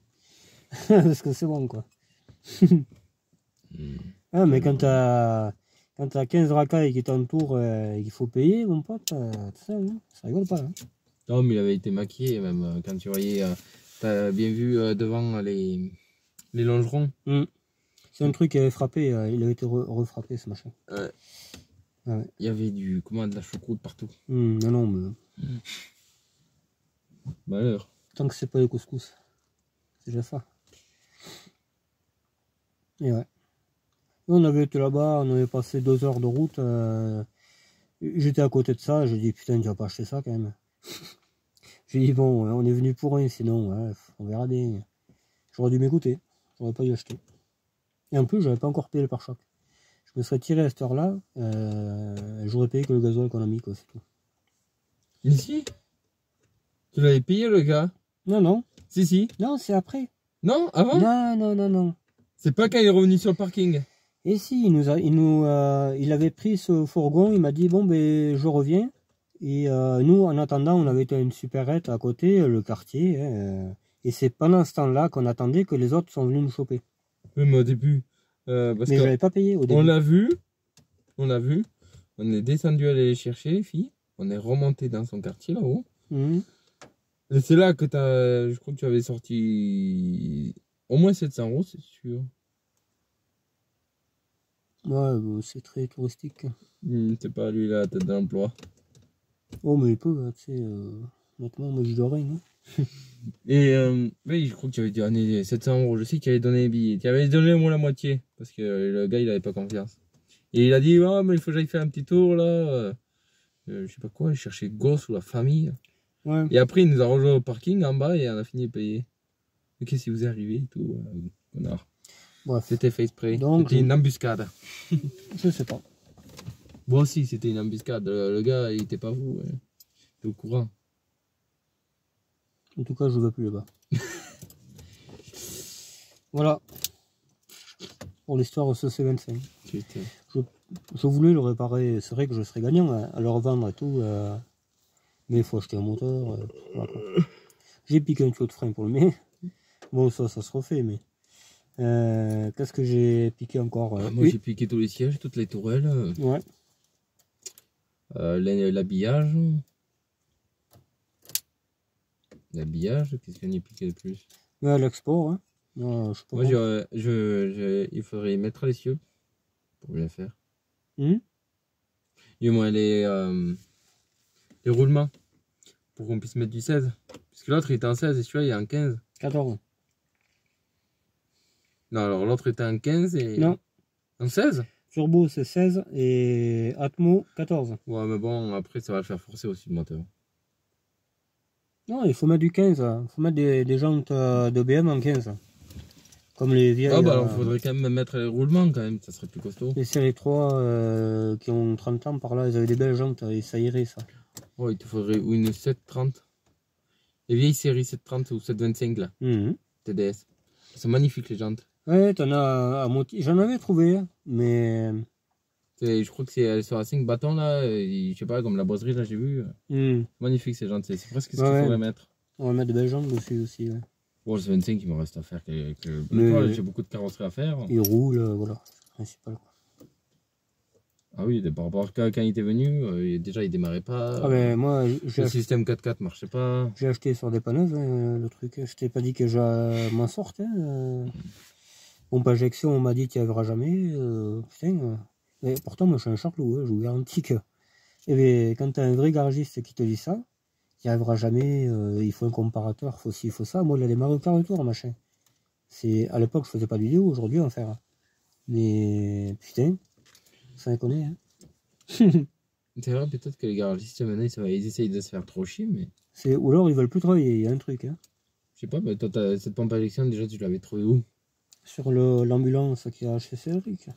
Parce que c'est bon, quoi. Ah, mais quand t'as 15 racailles qui t'entourent et qu'il faut payer, mon pote, ça rigole pas. Hein. Non, mais il avait été maquillé, même quand tu voyais, t'as bien vu devant les longerons. C'est un truc qui avait frappé, il avait été refrappé ce machin. Ouais. Ah ouais. Il y avait de la choucroute partout. Non, non, mais. Malheur. Tant que c'est pas les couscous, c'est déjà ça. Et ouais. On avait été là-bas, on avait passé 2 heures de route. J'étais à côté de ça, j'ai dit putain, tu vas pas acheter ça quand même. J'ai dit bon, on est venu pour rien, sinon ouais, on verra bien. J'aurais dû m'écouter, j'aurais pas dû acheter. Et en plus, j'avais pas encore payé le pare-choc. Je me serais tiré à cette heure-là, j'aurais payé que le gasoil économique, c'est tout. Ici? Tu l'avais payé le gars? Non, non. Si. Non, c'est après. Non, avant? Non. C'est pas quand il est revenu sur le parking? Et si, il avait pris ce fourgon, il m'a dit bon ben je reviens. Et nous, en attendant, on avait été à une supérette à côté, le quartier. Et c'est pendant ce temps-là qu'on attendait que les autres sont venus nous choper. Oui, mais au début. Parce mais que je l'avais pas payé au début. On l'a vu. On est descendu aller les chercher, les filles. On est remonté dans son quartier là-haut. Et c'est là que je crois que tu avais sorti au moins 700 €, c'est sûr. Ouais, c'est très touristique. C'est pas lui la tête d'emploi. Oh, mais il peut, tu sais, honnêtement, moi je dois rien. Hein. Et oui, je crois que tu avais donné 700 €. Je sais que tu avais donné les billets. Tu avais donné au moins la moitié. Parce que le gars, il avait pas confiance. Et il a dit, ah, mais il faut que j'aille faire un petit tour là. Je sais pas quoi, il cherchait le gosse ou la famille. Ouais. Et après, il nous a rejoint au parking en bas et on a fini de payer. Mais qu'est-ce qui vous est arrivé et tout, connard. Bref. C'était fait exprès. C'était une embuscade. Je sais pas. Moi aussi, c'était une embuscade. Le gars, il était pas vous. Il était au courant. En tout cas, je ne vais plus là-bas. Voilà. Pour l'histoire de ce C25. Je voulais le réparer. C'est vrai que je serais gagnant à le revendre et tout. Mais il faut acheter un moteur. Voilà. J'ai piqué un tuyau de frein pour le mien. Bon, ça se refait, mais... qu'est-ce que j'ai piqué encore moi, j'ai piqué tous les sièges, toutes les tourelles. Ouais. L'habillage. L'habillage, qu'est-ce qu'on y a piqué de plus? L'export, hein. Non, je sais pas. Moi, il faudrait mettre les cieux pour bien faire. Du moins les roulements pour qu'on puisse mettre du 16. Parce que l'autre il était en 16 et celui-là il est en 15. 14. Non, alors l'autre était en 15 et. Non. En 16? Turbo c'est 16 et Atmo 14. Ouais, mais bon, après ça va le faire forcer aussi le moteur. Non, il faut mettre du 15. Il faut mettre des jantes de BM en 15. Comme les vieilles. Ah bah alors il faudrait quand même mettre les roulements quand même, ça serait plus costaud. Les séries 3 qui ont 30 ans par là, ils avaient des belles jantes et ça irait ça. Oh, il te faudrait une 730. Les vieilles séries 730 ou 725 là. TDS. C'est magnifique les jantes. Ouais, t'en as à moitié. J'en avais trouvé, mais. Je crois que c'est sur la 5 bâtons là, je sais pas, comme la boiserie là j'ai vu. Magnifique ces jantes, c'est presque ce qu'il faudrait mettre. On va mettre de belles jantes dessus aussi. Ouais. Bon, le 25, il me reste à faire Mais- j'ai beaucoup de carrosserie à faire. Il roule, voilà, c'est le principal. Quoi. Ah oui, par rapport à quand il était venu, déjà il démarrait pas. Ah ben moi, Le système 4x4 marchait pas. j'ai acheté sur dépanneuses le truc. Je t'ai pas dit que je m'en sorte. Pompe injection, on m'a dit qu'il n'y arrivera jamais. Putain, mais pourtant, moi je suis un charclot, je vous garantis que. Eh bien, quand tu as un vrai garagiste qui te dit ça, il n'y arrivera jamais, il faut un comparateur, il faut ci, il faut ça. Moi, il a démarré au quart de tour, machin. À l'époque, je faisais pas de vidéo, aujourd'hui, on va faire. Mais putain, ça déconne, hein. C'est vrai, peut-être que les garagistes maintenant ils essayent de se faire trop chier, mais. Ou alors ils veulent plus travailler, il y a un truc. Hein. Je sais pas, mais toi, cette pompe à injection, déjà tu l'avais trouvée où? Sur l'ambulance qui a chez Cédric.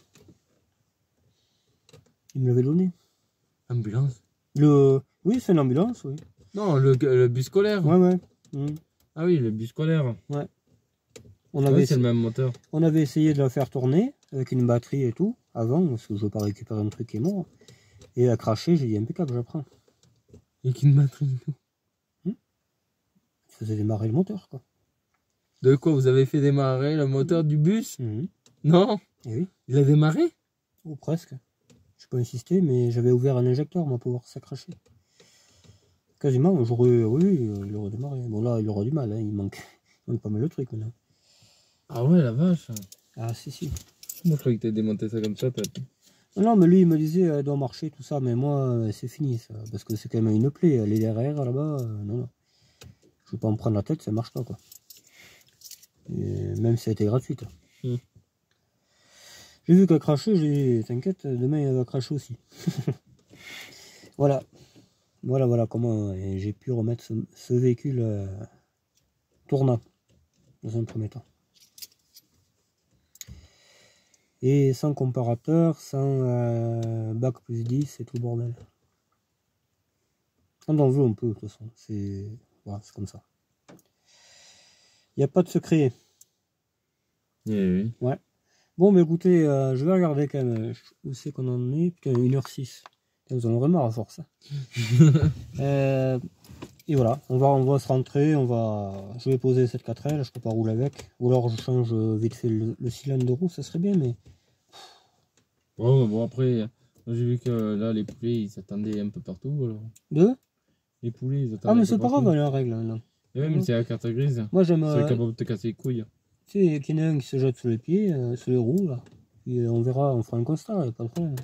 Il me l'avait donné. Ambulance? Oui, c'est une ambulance, oui. Non, le bus scolaire. Ouais, ouais. Mm. Ah oui, le bus scolaire. Ouais. C'est le même moteur. On avait essayé de la faire tourner avec une batterie et tout, avant, parce que je veux pas récupérer un truc qui est mort. Et elle a craché, j'ai dit impeccable, j'apprends. Avec une batterie. Ça faisait démarrer le moteur, quoi. De quoi vous avez fait démarrer le moteur du bus? Non? Et oui. Il a démarré? Ou presque. Je peux insister, mais j'avais ouvert un injecteur, moi, pour voir ça cracher. Quasiment, oui, il aurait démarré. Bon, là, il aura du mal, hein, il manque pas mal de trucs maintenant. Ah ouais, la vache. Ah, si. Moi, je croyais que t'avais démonté ça comme ça. Non, mais lui, il me disait, elle doit marcher, tout ça, mais moi, c'est fini, ça. Parce que c'est quand même une plaie, elle est derrière, là-bas, non. Je vais pas me prendre la tête, ça marche pas, quoi. Et même si ça a été gratuite. J'ai vu qu'elle crachait, j'ai dit, t'inquiète, demain, elle va cracher aussi. Voilà. Voilà comment j'ai pu remettre ce véhicule tournant, dans un premier temps. Et sans comparateur, sans bac plus 10 et tout le bordel. Quand on veut, on peut, de toute façon. Voilà, c'est comme ça. Il n'y a pas de secret. Oui. Ouais. Bon, mais écoutez, je vais regarder quand même où c'est qu'on en est. Putain, 1h06. Vous en aurez marre à force. Et voilà, on va se rentrer. Je vais poser cette 4L, je peux pas rouler avec. Ou alors je change vite fait le cylindre de roue, ça serait bien, mais. Ouais, bon, après, j'ai vu que là, les poulets, ils s'attendaient un peu partout. Alors. Les poulets, ils attendaient. Ah, mais c'est pas grave, elle est en règle. Là. Et même, c'est la carte grise. Moi, j'aime. C'est capable de te casser les couilles. Tu sais, qu'il y en a un qui se jette sur les pieds, sur les roues, là. Et on verra, on fera un constat, pas de problème.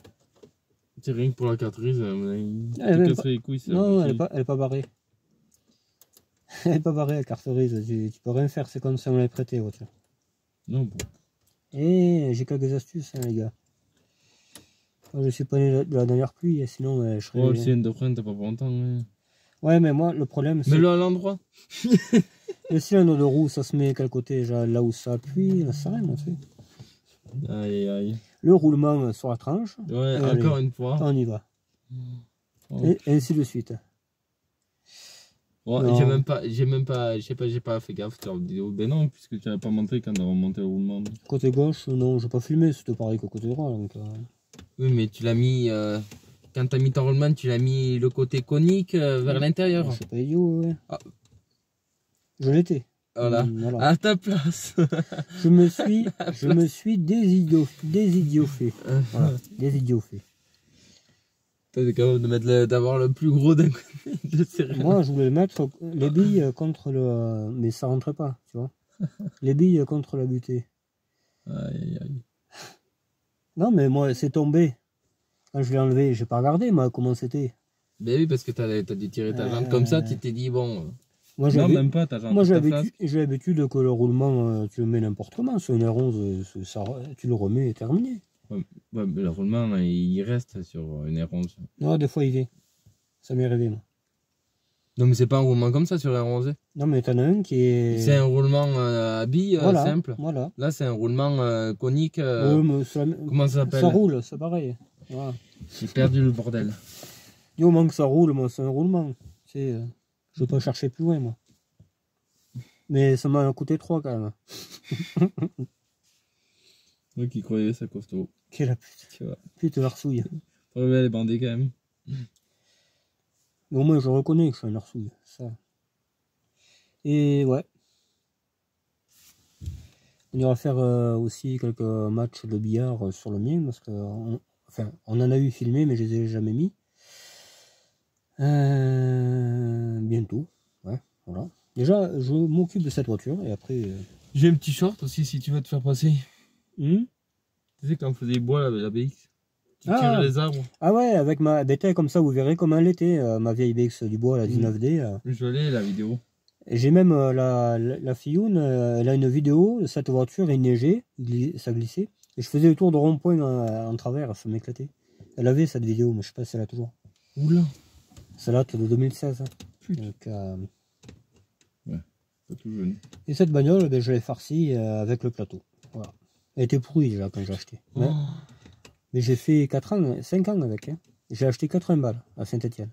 C'est rien que pour la carte grise, il te casserait les couilles. Non, elle est pas barrée. Elle est pas barrée, la carte grise. Tu peux rien faire, c'est comme si on l'avait prêté, voiture. Non, bon. Et j'ai quelques astuces, hein, les gars. Moi, je suis pas né de la dernière pluie, sinon je serais. Oh, le cylindre de frein, t'as pas pour longtemps. Mais... Ouais, mais moi, le problème, c'est. Mets-le à l'endroit. Le cylindre de roue, ça se met quel côté? Là où ça appuie, là, ça rien, tu sais. Aïe. Le roulement sur la tranche. Ouais, encore une fois. On y va. Oh. Et ainsi de suite. Ouais, j'ai pas fait gaffe sur la vidéo. Ben non, puisque tu n'avais pas montré quand on a remonté le roulement. Côté gauche, non, j'ai pas filmé, c'était pareil qu'au côté droit. Donc, Oui, mais tu l'as mis. Quand tu as mis ton roulement, tu l'as mis le côté conique vers l'intérieur. C'est pas idiot, ouais. Ah. Je l'étais. Voilà. À ta place. je me suis désidiophé. Voilà, désidiophé. T'es capable de mettre d'avoir le plus gros d'un côté de céréales. Moi, je voulais le mettre les billes contre le. Mais ça rentrait pas, tu vois. Les billes contre la butée. Aïe. Non, mais moi, c'est tombé. Quand je l'ai enlevé, j'ai pas regardé, moi, comment c'était. Ben oui, parce que t'as dû tirer ta jante comme ça, tu t'es dit, bon. Moi, non, même pas ta jante. Moi, j'ai l'habitude que le roulement, tu le mets n'importe comment. Sur une R11, tu le remets et terminé. Ouais, mais le roulement, il reste sur une R11. Non, des fois, il vient. Ça m'est arrivé, moi. Non, mais c'est pas un roulement comme ça sur la R11. Non, mais t'en as un qui est. C'est un roulement à billes simple. Voilà. Là, c'est un roulement conique. Comment ça s'appelle? Ça roule, c'est pareil. Voilà. J'ai perdu le bordel. Du moment que ça roule, moi, c'est un roulement. Je veux pas chercher plus loin, moi. Mais ça m'a coûté 3 quand même. Moi qui croyais ça costaud. Quelle pute. Tu vois. Pute l'arsouille. Ouais, les bandés quand même. Mais au moins, je reconnais que je suis un arsouille. Ça. Et ouais. On ira faire aussi quelques matchs de billard sur le mien, parce que enfin, on en a eu filmé, mais je les ai jamais mis. Bientôt, ouais, voilà. Déjà, je m'occupe de cette voiture, et après... J'ai un petit short aussi, si tu veux te faire passer. Hmm. Tu sais, quand on faisait des bois là, avec la BX, tu tires les arbres. Ah ouais, avec ma BT comme ça, vous verrez comment elle était, ma vieille BX du bois, la 19D. Je l'ai, la vidéo. J'ai même la Fioun, elle a une vidéo de cette voiture, il neigeait, ça glissait. Et je faisais le tour de rond-point en travers, ça m'éclatait. Elle avait cette vidéo, mais je sais pas si elle a toujours. Oula. Ça date de 2016. Hein. Donc, ouais, pas tout jeune. et cette bagnole, ben, je l'ai farcie avec le plateau. Voilà. Elle était pourrie déjà quand j'ai acheté. Oh. Mais j'ai fait 4 ans, 5 ans avec. Hein. J'ai acheté 80 balles à Saint-Etienne.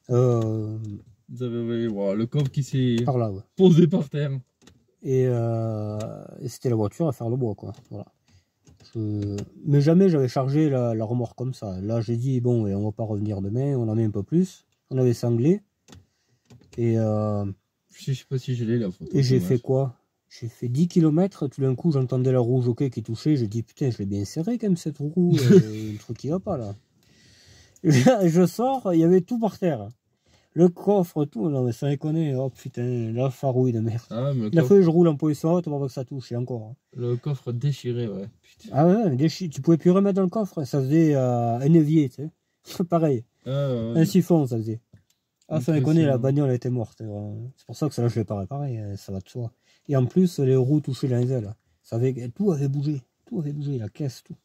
Vous avez wow, le coffre qui s'est ouais. posé par terre. Et c'était la voiture à faire le bois, quoi. Voilà. Mais jamais j'avais chargé la remorque comme ça. Là, j'ai dit, bon, et on va pas revenir demain, on en met un peu plus. On avait sanglé. Et je sais pas si je l'ai la photo. Et j'ai fait quoi? J'ai fait 10 km, tout d'un coup j'entendais la roue jockey qui touchait, j'ai dit putain je l'ai bien serré quand même cette roue, le truc qui va pas là. Je sors, il y avait tout par terre. Le coffre, tout, non mais ça déconne, oh putain, la farouille de merde. Ah, il a fallu que je roule en position haute pour voir que ça touche, et encore. Le coffre déchiré, ouais. Putain. Ah ouais, déchiré, tu pouvais plus remettre dans le coffre, ça faisait un évier, tu sais. Pareil. Ouais. Un siphon, ça faisait. Ah, ça déconne, la bagnole était morte. C'est pour ça que celle-là je l'ai pas réparée, ça va de soi. Et en plus, les roues touchaient les ailes. Tout avait bougé, la caisse, tout.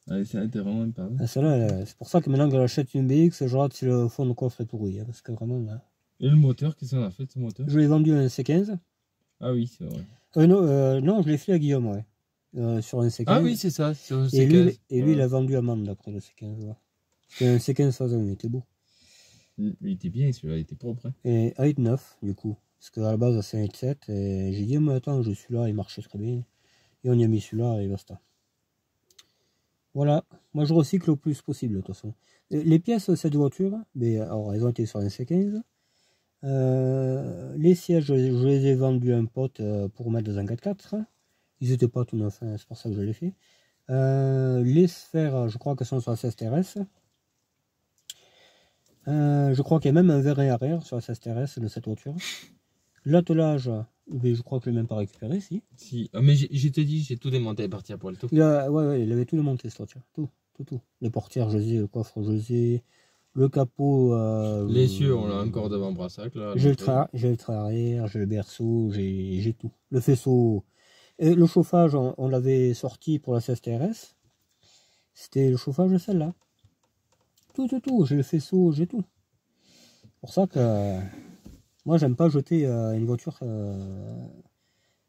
Ouais, ça n'était vraiment pas mal. C'est pour ça que maintenant que j'achète une BX, je rate si le fond de coffre est pourri. Parce que vraiment. Là... Et le moteur, qu'est-ce qu'on a fait ce moteur? Je l'ai vendu à un C15. Ah oui, c'est vrai. Non, je l'ai fait à Guillaume, ouais. Sur un C15. Ah oui, c'est ça, sur un C15. Et lui, il a vendu à Mende après le C15. Ouais. C'était un C15 façon, il était beau. Il était bien, celui-là, il était propre. Hein. Et à 9 du coup. Parce qu'à la base, c'est un 7. Et j'ai dit, mais attends, je suis là, il marchait très bien. Et on y a mis celui-là et basta. Voilà, moi je recycle le plus possible de toute façon. Les pièces de cette voiture, mais, alors, elles ont été sur un C15. Les sièges, je les ai vendus à un pote pour mettre dans un 4x4. Ils n'étaient pas tout neufs, hein, c'est pour ça que je l'ai fait. Les sphères, je crois qu'elles sont sur la CSTRS. Je crois qu'il y a même un verre arrière sur la CSTRS de cette voiture. L'attelage, je crois que je l'ai même pas récupéré, si. Si. Ah, mais je t'ai dit, j'ai tout démonté à partir pour le tout. Ouais, il avait tout démonté cette voiture. Tout. Les portières, je les ai, le coffre, je les ai. Le capot. Les cieux, on l'a encore devant Brassac. Là, j'ai le train arrière, j'ai le berceau, j'ai tout. Le faisceau. Et le chauffage, on l'avait sorti pour la CSTRS. C'était le chauffage de celle-là. Tout. J'ai le faisceau, j'ai tout. C'est pour ça que. Moi, j'aime pas jeter une voiture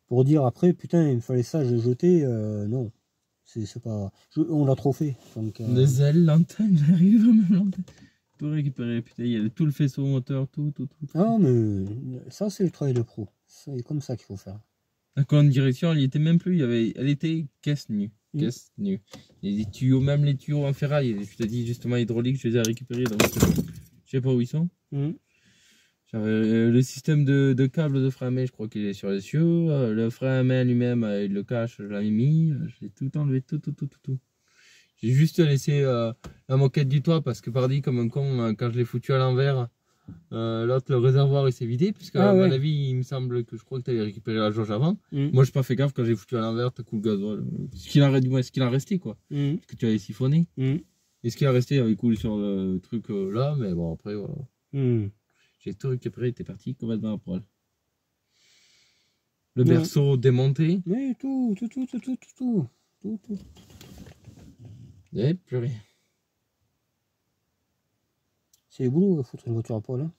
pour dire après, putain, il me fallait ça, j'ai jeté. Non, c'est pas. On l'a trop fait. Donc, les ailes, l'antenne, j'arrive même l'antenne. Tout récupérer, putain, il y a tout le faisceau moteur, tout. Ah, mais ça, c'est le travail de pro. C'est comme ça qu'il faut faire. La colonne de direction, elle y était même plus, elle était caisse nue. Caisse nue. Il y a des tuyaux, même les tuyaux en ferraille, je te dis justement hydraulique, je les ai récupérés. Donc, je sais pas où ils sont. Le système de câble de frein à main, je crois qu'il est sur les cieux. Le frein à main lui-même, il le cache, je l'ai mis. J'ai tout enlevé, tout. J'ai juste laissé la moquette du toit parce que pardi comme un con, quand je l'ai foutu à l'envers, l'autre, le réservoir il s'est vidé. Puisque à mon avis, il me semble que je crois que tu avais récupéré la jauge avant. Moi, je n'ai pas fait gaffe quand j'ai foutu à l'envers, tu as coulé le gasoil. Ce qu'il a resté, quoi. Parce que tu avais siphonné. Et ce qu'il a resté, il avait coulé sur le truc là, mais bon, après, voilà. J'ai tout récupéré, il était parti complètement à poil. Le berceau démonté. Oui, tout. Et plus rien. C'est boulot, foutre une voiture à poil. Hein.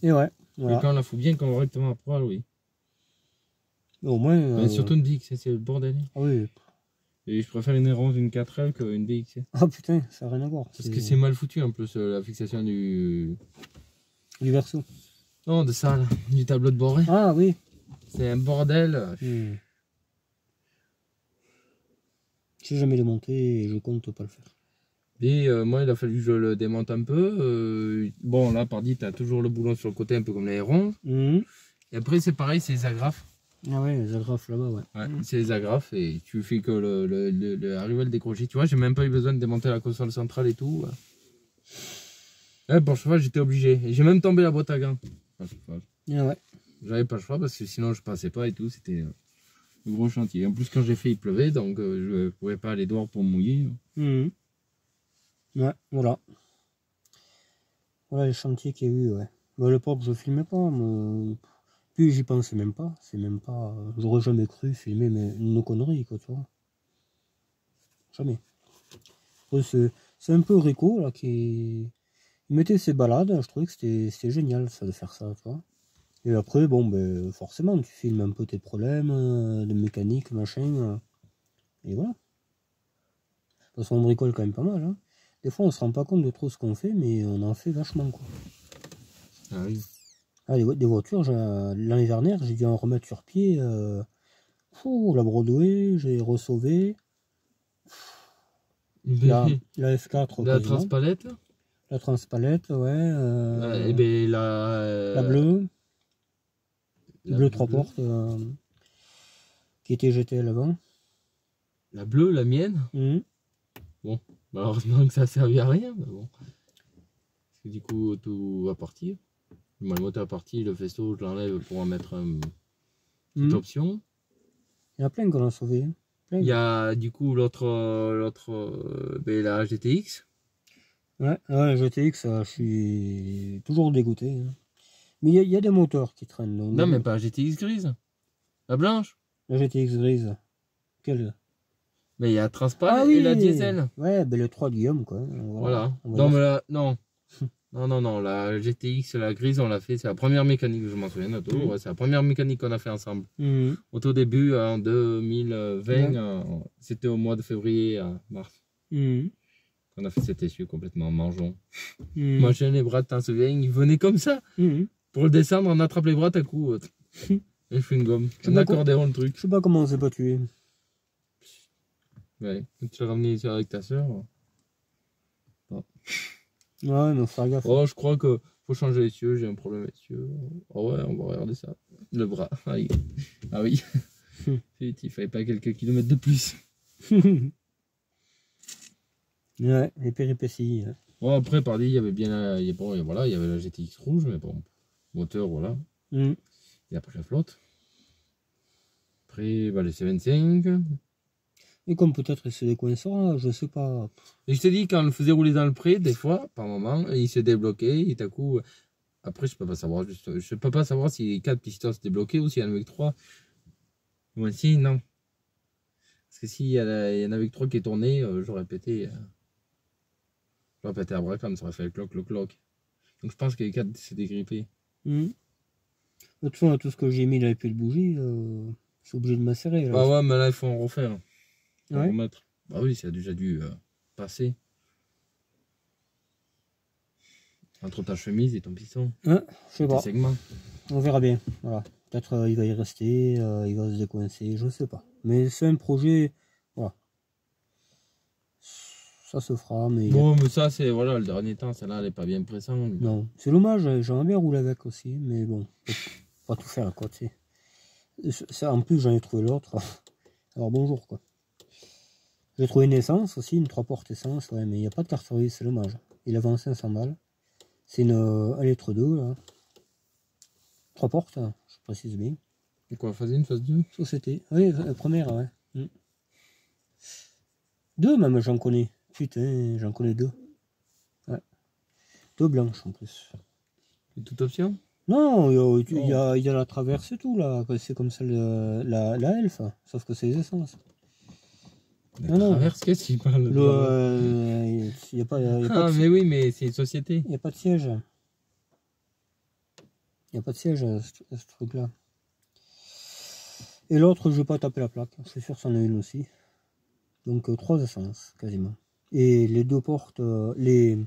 Et ouais. Voilà. Et quand on la fout bien correctement à poil, oui. Mais au moins. Mais surtout une DX, c'est le bordel. Ah oui. Et je préfère une R11 d'une 4L qu'une DX. Ah putain, ça n'a rien à voir. Parce que c'est mal foutu en plus, la fixation du verso. Non, de ça, là, du tableau de bord. Ah oui. C'est un bordel. J'ai jamais démonté et je compte pas le faire. Et moi, il a fallu que je le démonte un peu. Bon, là, par dit, tu as toujours le boulon sur le côté, un peu comme l'aéron. Et après, c'est pareil, c'est les agrafes. Ah ouais, les agrafes là-bas, ouais. C'est les agrafes et tu fais que arriver à le décrocher. Tu vois, j'ai même pas eu besoin de démonter la console centrale et tout. Pour le cheval, j'étais obligé. Et j'ai même tombé la boîte à gants. Ah ouais. J'avais pas le choix parce que sinon je passais pas et tout. C'était un gros chantier. En plus, quand j'ai fait, il pleuvait, donc je pouvais pas aller dehors pour mouiller. Ouais, voilà. Voilà les chantiers qu'il y a eu, ouais. Bah, le port, je filmais pas, mais... Puis j'y pensais même pas. C'est même pas... J'aurais jamais cru filmer mais une connerie, quoi, tu vois. Jamais. C'est un peu Rico, là, qui... Il mettait ses balades, je trouvais que c'était génial, ça, de faire ça, tu vois. Et après, bon, ben, forcément, tu filmes un peu tes problèmes, de mécanique, machin, et voilà. Parce qu'on bricole quand même pas mal, hein. Des fois, on se rend pas compte de trop ce qu'on fait, mais on en fait vachement, quoi. Ah oui. Ah, des voitures, l'année dernière, j'ai dû en remettre sur pied. La Broadway, j'ai ressauvé. La F4, La transpalette. La transpalette, ouais. Et ben la bleue. La bleue 3 portes. Qui était GTL avant. La bleue, la mienne. Bon, malheureusement que ça a servi à rien. Mais bon. Parce que du coup, tout va partir. Le moteur est parti, le faisceau, je l'enlève pour en mettre une option. Il y en a plein qu'on a sauvé. Il y a du coup l'autre, la GTX. Ouais, GTX, je suis toujours dégoûté. Hein. Mais il y a des moteurs qui traînent. Donc, non, mais pas la GTX grise. La blanche. La GTX grise. Quelle? Mais il y a la Transpal et la diesel. Ouais, ben le 3 Guillaume, quoi. Voilà. Non, mais non. Non, la GTX, la grise, on l'a fait. C'est la première mécanique, je m'en souviens de tout. Ouais, c'est la première mécanique qu'on a fait ensemble. Au tout début, en 2020, c'était au mois de février à mars. On a fait cet essuie complètement mangeon. Moi, j'ai les bras, t'en souviens, ils venaient comme ça. Pour le descendre, on attrape les bras, t'as coup. Et je fais une gomme. Un accordéon, le truc. Je sais pas comment on s'est pas tué. Ouais, tu l'as ramené ici avec ta soeur. Bon. Ouais, mais faut faire gaffe. Oh, je crois que faut changer les cieux, j'ai un problème avec les cieux. Oh ouais, on va regarder ça. Le bras. Ah oui. Il fallait pas quelques kilomètres de plus. Ouais, les péripéties. Bon, après, par il y avait bien il y avait la GTX rouge, mais bon, moteur, voilà. Et après la flotte. Après, les C25. Et comme peut-être il se décoincera, je sais pas. Et je te dis, quand on le faisait rouler dans le pré, des fois, par moment, il se débloquait, et d'un coup, après, je peux pas savoir, je peux pas savoir si les 4 pistons se débloquaient ou s'il y en avait que 3. Moi, si, non. Parce que s'il y en avait que 3 qui tournaient, j'aurais pété. J'aurais pété à bras comme ça aurait fait le cloc. Donc je pense que les 4 s'est dégrippé. De toute façon, tout ce que j'ai mis, il n'avait plus de bougie. Je suis obligé de macérer. Là. Ah ouais, mais là, il faut en refaire. Ouais. Remettre. Bah oui, ça a déjà dû passer. Entre ta chemise et ton piston. Je sais pas. Segments. On verra bien. Voilà. Peut-être il va y rester, il va se décoincer, je sais pas. Mais c'est un projet. Voilà. Ça se fera, mais. Bon, mais ça, c'est. Voilà, le dernier temps, celle-là, elle est pas bien pressante. Non, c'est dommage, j'aimerais bien rouler avec aussi, mais bon. Pas tout faire, quoi, tu sais. Ça, en plus, j'en ai trouvé l'autre. Alors bonjour, quoi. J'ai trouvé une essence aussi, une 3 portes essence, ouais, mais il n'y a pas de carrosserie, c'est dommage. Il avait 500 balles. C'est une 1,2 litre, là. 3 portes, hein, je précise bien. Et quoi, phase 1, phase 2 Société. Oui, première, ouais. 2 même, j'en connais. Putain, j'en connais 2. Ouais. 2 blanches en plus. Et toute option? Non, il y a la traverse et tout, là. C'est comme celle de la Elf, sauf que c'est les essences. La traverse, qu'est-ce qu'il parle y a pas, mais oui, mais c'est une société. Il n'y a pas de siège. Il n'y a pas de siège, ce truc-là. Et l'autre, je vais pas taper la plaque. Je suis sûr que c'en a une aussi. Donc 3 essences, quasiment. Et les 2 portes, les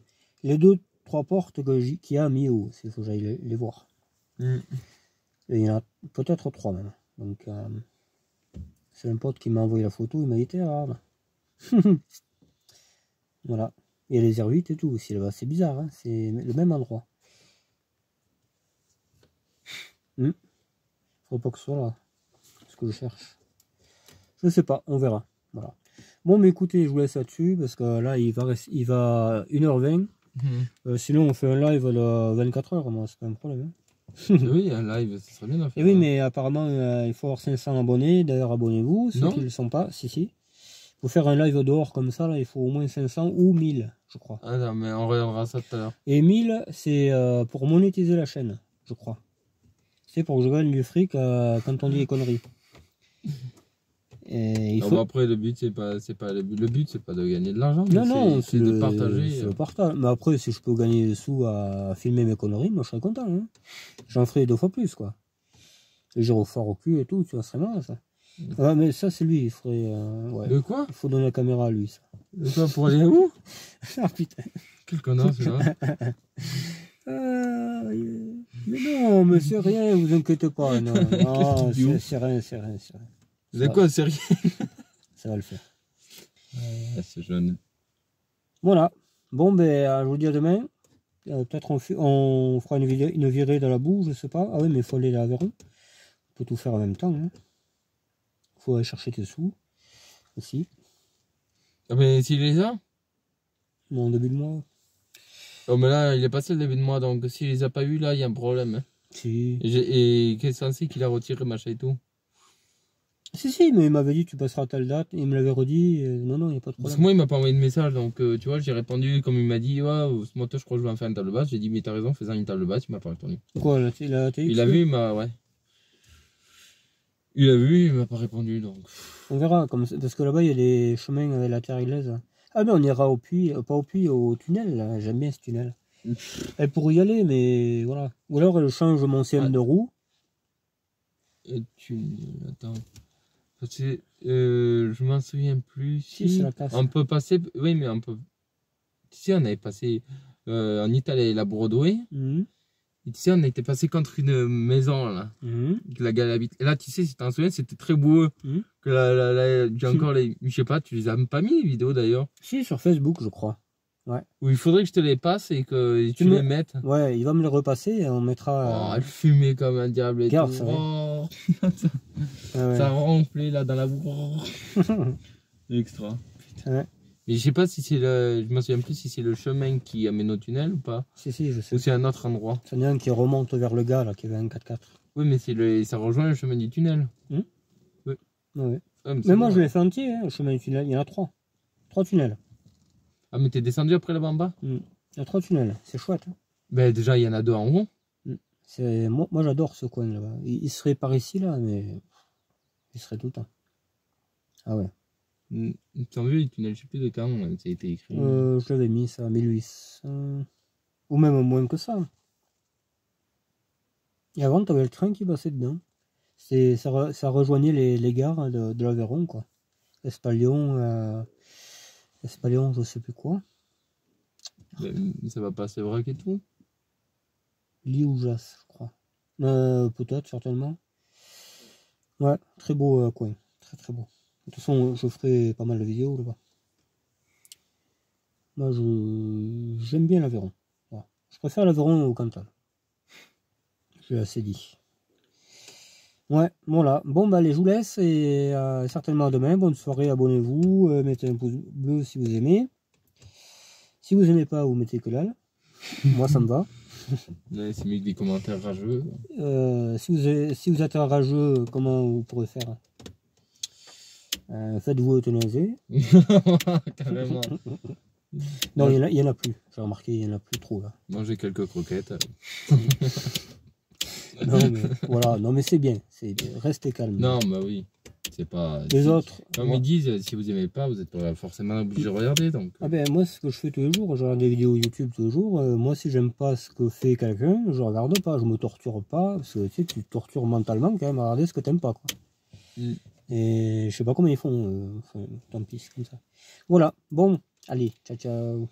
3 portes qu'il y a mis haut, il faut que j'aille les voir. Et il y en a peut-être 3 même. Donc c'est un pote qui m'a envoyé la photo, il m'a dit t'es rare. Voilà. Il y a les R8 et tout aussi là-bas. C'est bizarre, hein, c'est le même endroit. Faut pas que ce soit là. Ce que je cherche. Je sais pas, on verra. Voilà. Bon, mais écoutez, je vous laisse là-dessus parce que là, il va 1h20. Sinon, on fait un live de 24 heures, moi, c'est pas un problème. Hein. Oui, un live, ça serait bien à faire. Et oui, mais apparemment, il faut avoir 500 abonnés. D'ailleurs, abonnez-vous, ceux qui ne le sont pas. Si. Pour faire un live dehors comme ça, là, il faut au moins 500 ou 1000, je crois. Ah non, mais on regardera ça tout à l'heure. Et 1000, c'est pour monétiser la chaîne, je crois. C'est pour que je gagne du fric quand on dit les conneries. Et bon, après, le but, c'est pas le but, c'est pas de gagner de l'argent. Non, c'est de partager. C'est le partage. Mais après, si je peux gagner des sous à filmer mes conneries, moi, je serais content. Hein. J'en ferai 2 fois plus, quoi. Les gyrophares au cul et tout, tu vois, ce serait marrant, ça. Ah, mais ça, c'est lui, il faudrait... ouais. De quoi? Il faut donner la caméra à lui, ça. De quoi, pour aller où? Ah, putain. Quel connard, celui-là. Mais non, mais c'est rien, vous inquiétez pas. Non, non c'est rien. De quoi, c'est rien? Ça va le faire. C'est jeune. Voilà. Bon, ben, je vous dis à demain. Peut-être on fera une virée dans la boue, je sais pas. Ah oui, mais il faut aller à l'Aveyron. On peut tout faire en même temps. Hein. Faut aller chercher tes sous aussi. Ah, mais s'il les a? Bon, début de mois. Oh, mais là, il est passé le début de mois, donc s'il les a pas eu, là, il y a un problème. Hein. Si. Et qu'est-ce que c'est qu'il a retiré, machin et tout? Si, mais il m'avait dit tu passeras à telle date, il me l'avait redit, non, il n'y a pas de problème. Parce que moi, il m'a pas envoyé de message, donc tu vois, j'ai répondu comme il m'a dit, ouais, ce moto, je crois que je vais en faire une table basse. J'ai dit, mais t'as raison, fais-en une table basse, il m'a pas répondu. Quoi, la TX? Il a vu, ouais. Il a vu, il m'a pas répondu, donc. On verra, parce que là-bas, il y a les chemins avec la terre anglaise. Ah, mais on ira au puits, pas au puits, au tunnel, j'aime bien ce tunnel. Elle pourrait y aller, mais voilà. Ou alors, elle change mon CM de roue. Et attends. Parce que je m'en souviens plus. Si, c'est la casse. On peut passer. Oui, mais on peut. Tu sais, on avait passé en Italie la Broadway. Et tu sais, on était passé contre une maison là. Que la gars habite. Et là, tu sais, si t'en souviens, c'était très boueux. Que j'ai encore les. Je sais pas, tu les as même pas mis les vidéos d'ailleurs. Si, sur Facebook, je crois. Ouais. Où il faudrait que je te les passe et que tu les mettes. Ouais, il va me les repasser et on mettra. Oh, elle fumait comme un diable et Regarde, tout. ça, Oh. Ouais. Ça ronflait là dans la boue. Extra. Ouais. Mais je sais pas si c'est je me souviens plus si c'est le chemin qui amène au tunnel ou pas. Si, je sais. Ou c'est un autre endroit. C'est un qui remonte vers le gars là qui avait un 4x4. Oui, mais ça rejoint le chemin du tunnel. Oui. Ouais, mais moi je l'ai fait entier, hein, le chemin du tunnel. Il y en a 3. 3 tunnels. Ah, mais t'es descendu après là-bas en bas? Il y a 3 tunnels. C'est chouette. Hein. Ben déjà, il y en a 2 en haut. Moi j'adore ce coin là-bas. Il serait par ici là, mais il serait tout le temps. Ah ouais. Tu as vu le tunnel, je sais plus de quand ça a été écrit. Je l'avais mis ça, 1800. Ou même moins que ça. Et avant, tu avais le train qui passait dedans. Ça rejoignait les gares de l'Aveyron, quoi. Espalion, je sais plus quoi. Ça va passer vrac et tout. Lioujas, je crois. Peut-être, certainement. Ouais, très beau coin. Très très beau. De toute façon, je ferai pas mal de vidéos là-bas. Moi, j'aime bien l'Aveyron. Voilà. Je préfère l'Aveyron au Cantal. J'ai assez dit. Ouais, voilà. Bon, bah, allez, je vous laisse et certainement à demain. Bonne soirée, abonnez-vous, mettez un pouce bleu si vous aimez. Si vous aimez pas, vous mettez que dalle. Moi, ça me va. Ouais, c'est mieux que des commentaires rageux. Si vous êtes un rageux, comment vous pourrez faire? Faites-vous euthanasier. Carrément. Non, il y en a plus. J'ai remarqué, il y en a plus trop là. Mangez quelques croquettes. Non, mais voilà. Non, mais c'est bien. Restez calme. Non, bah oui. C'est pas. Les autres. Comme ils disent, si vous aimez pas, vous êtes pas forcément obligé de regarder. Donc. Ah ben moi, ce que je fais tous les jours, je regarde des vidéos YouTube tous les jours. Moi, si j'aime pas ce que fait quelqu'un, je regarde pas. Je me torture pas. Parce que tu sais, tu te tortures mentalement quand même à regarder ce que t'aimes pas, quoi. Et je sais pas comment ils font. Tant pis, c'est comme ça. Voilà. Bon, allez, ciao, ciao.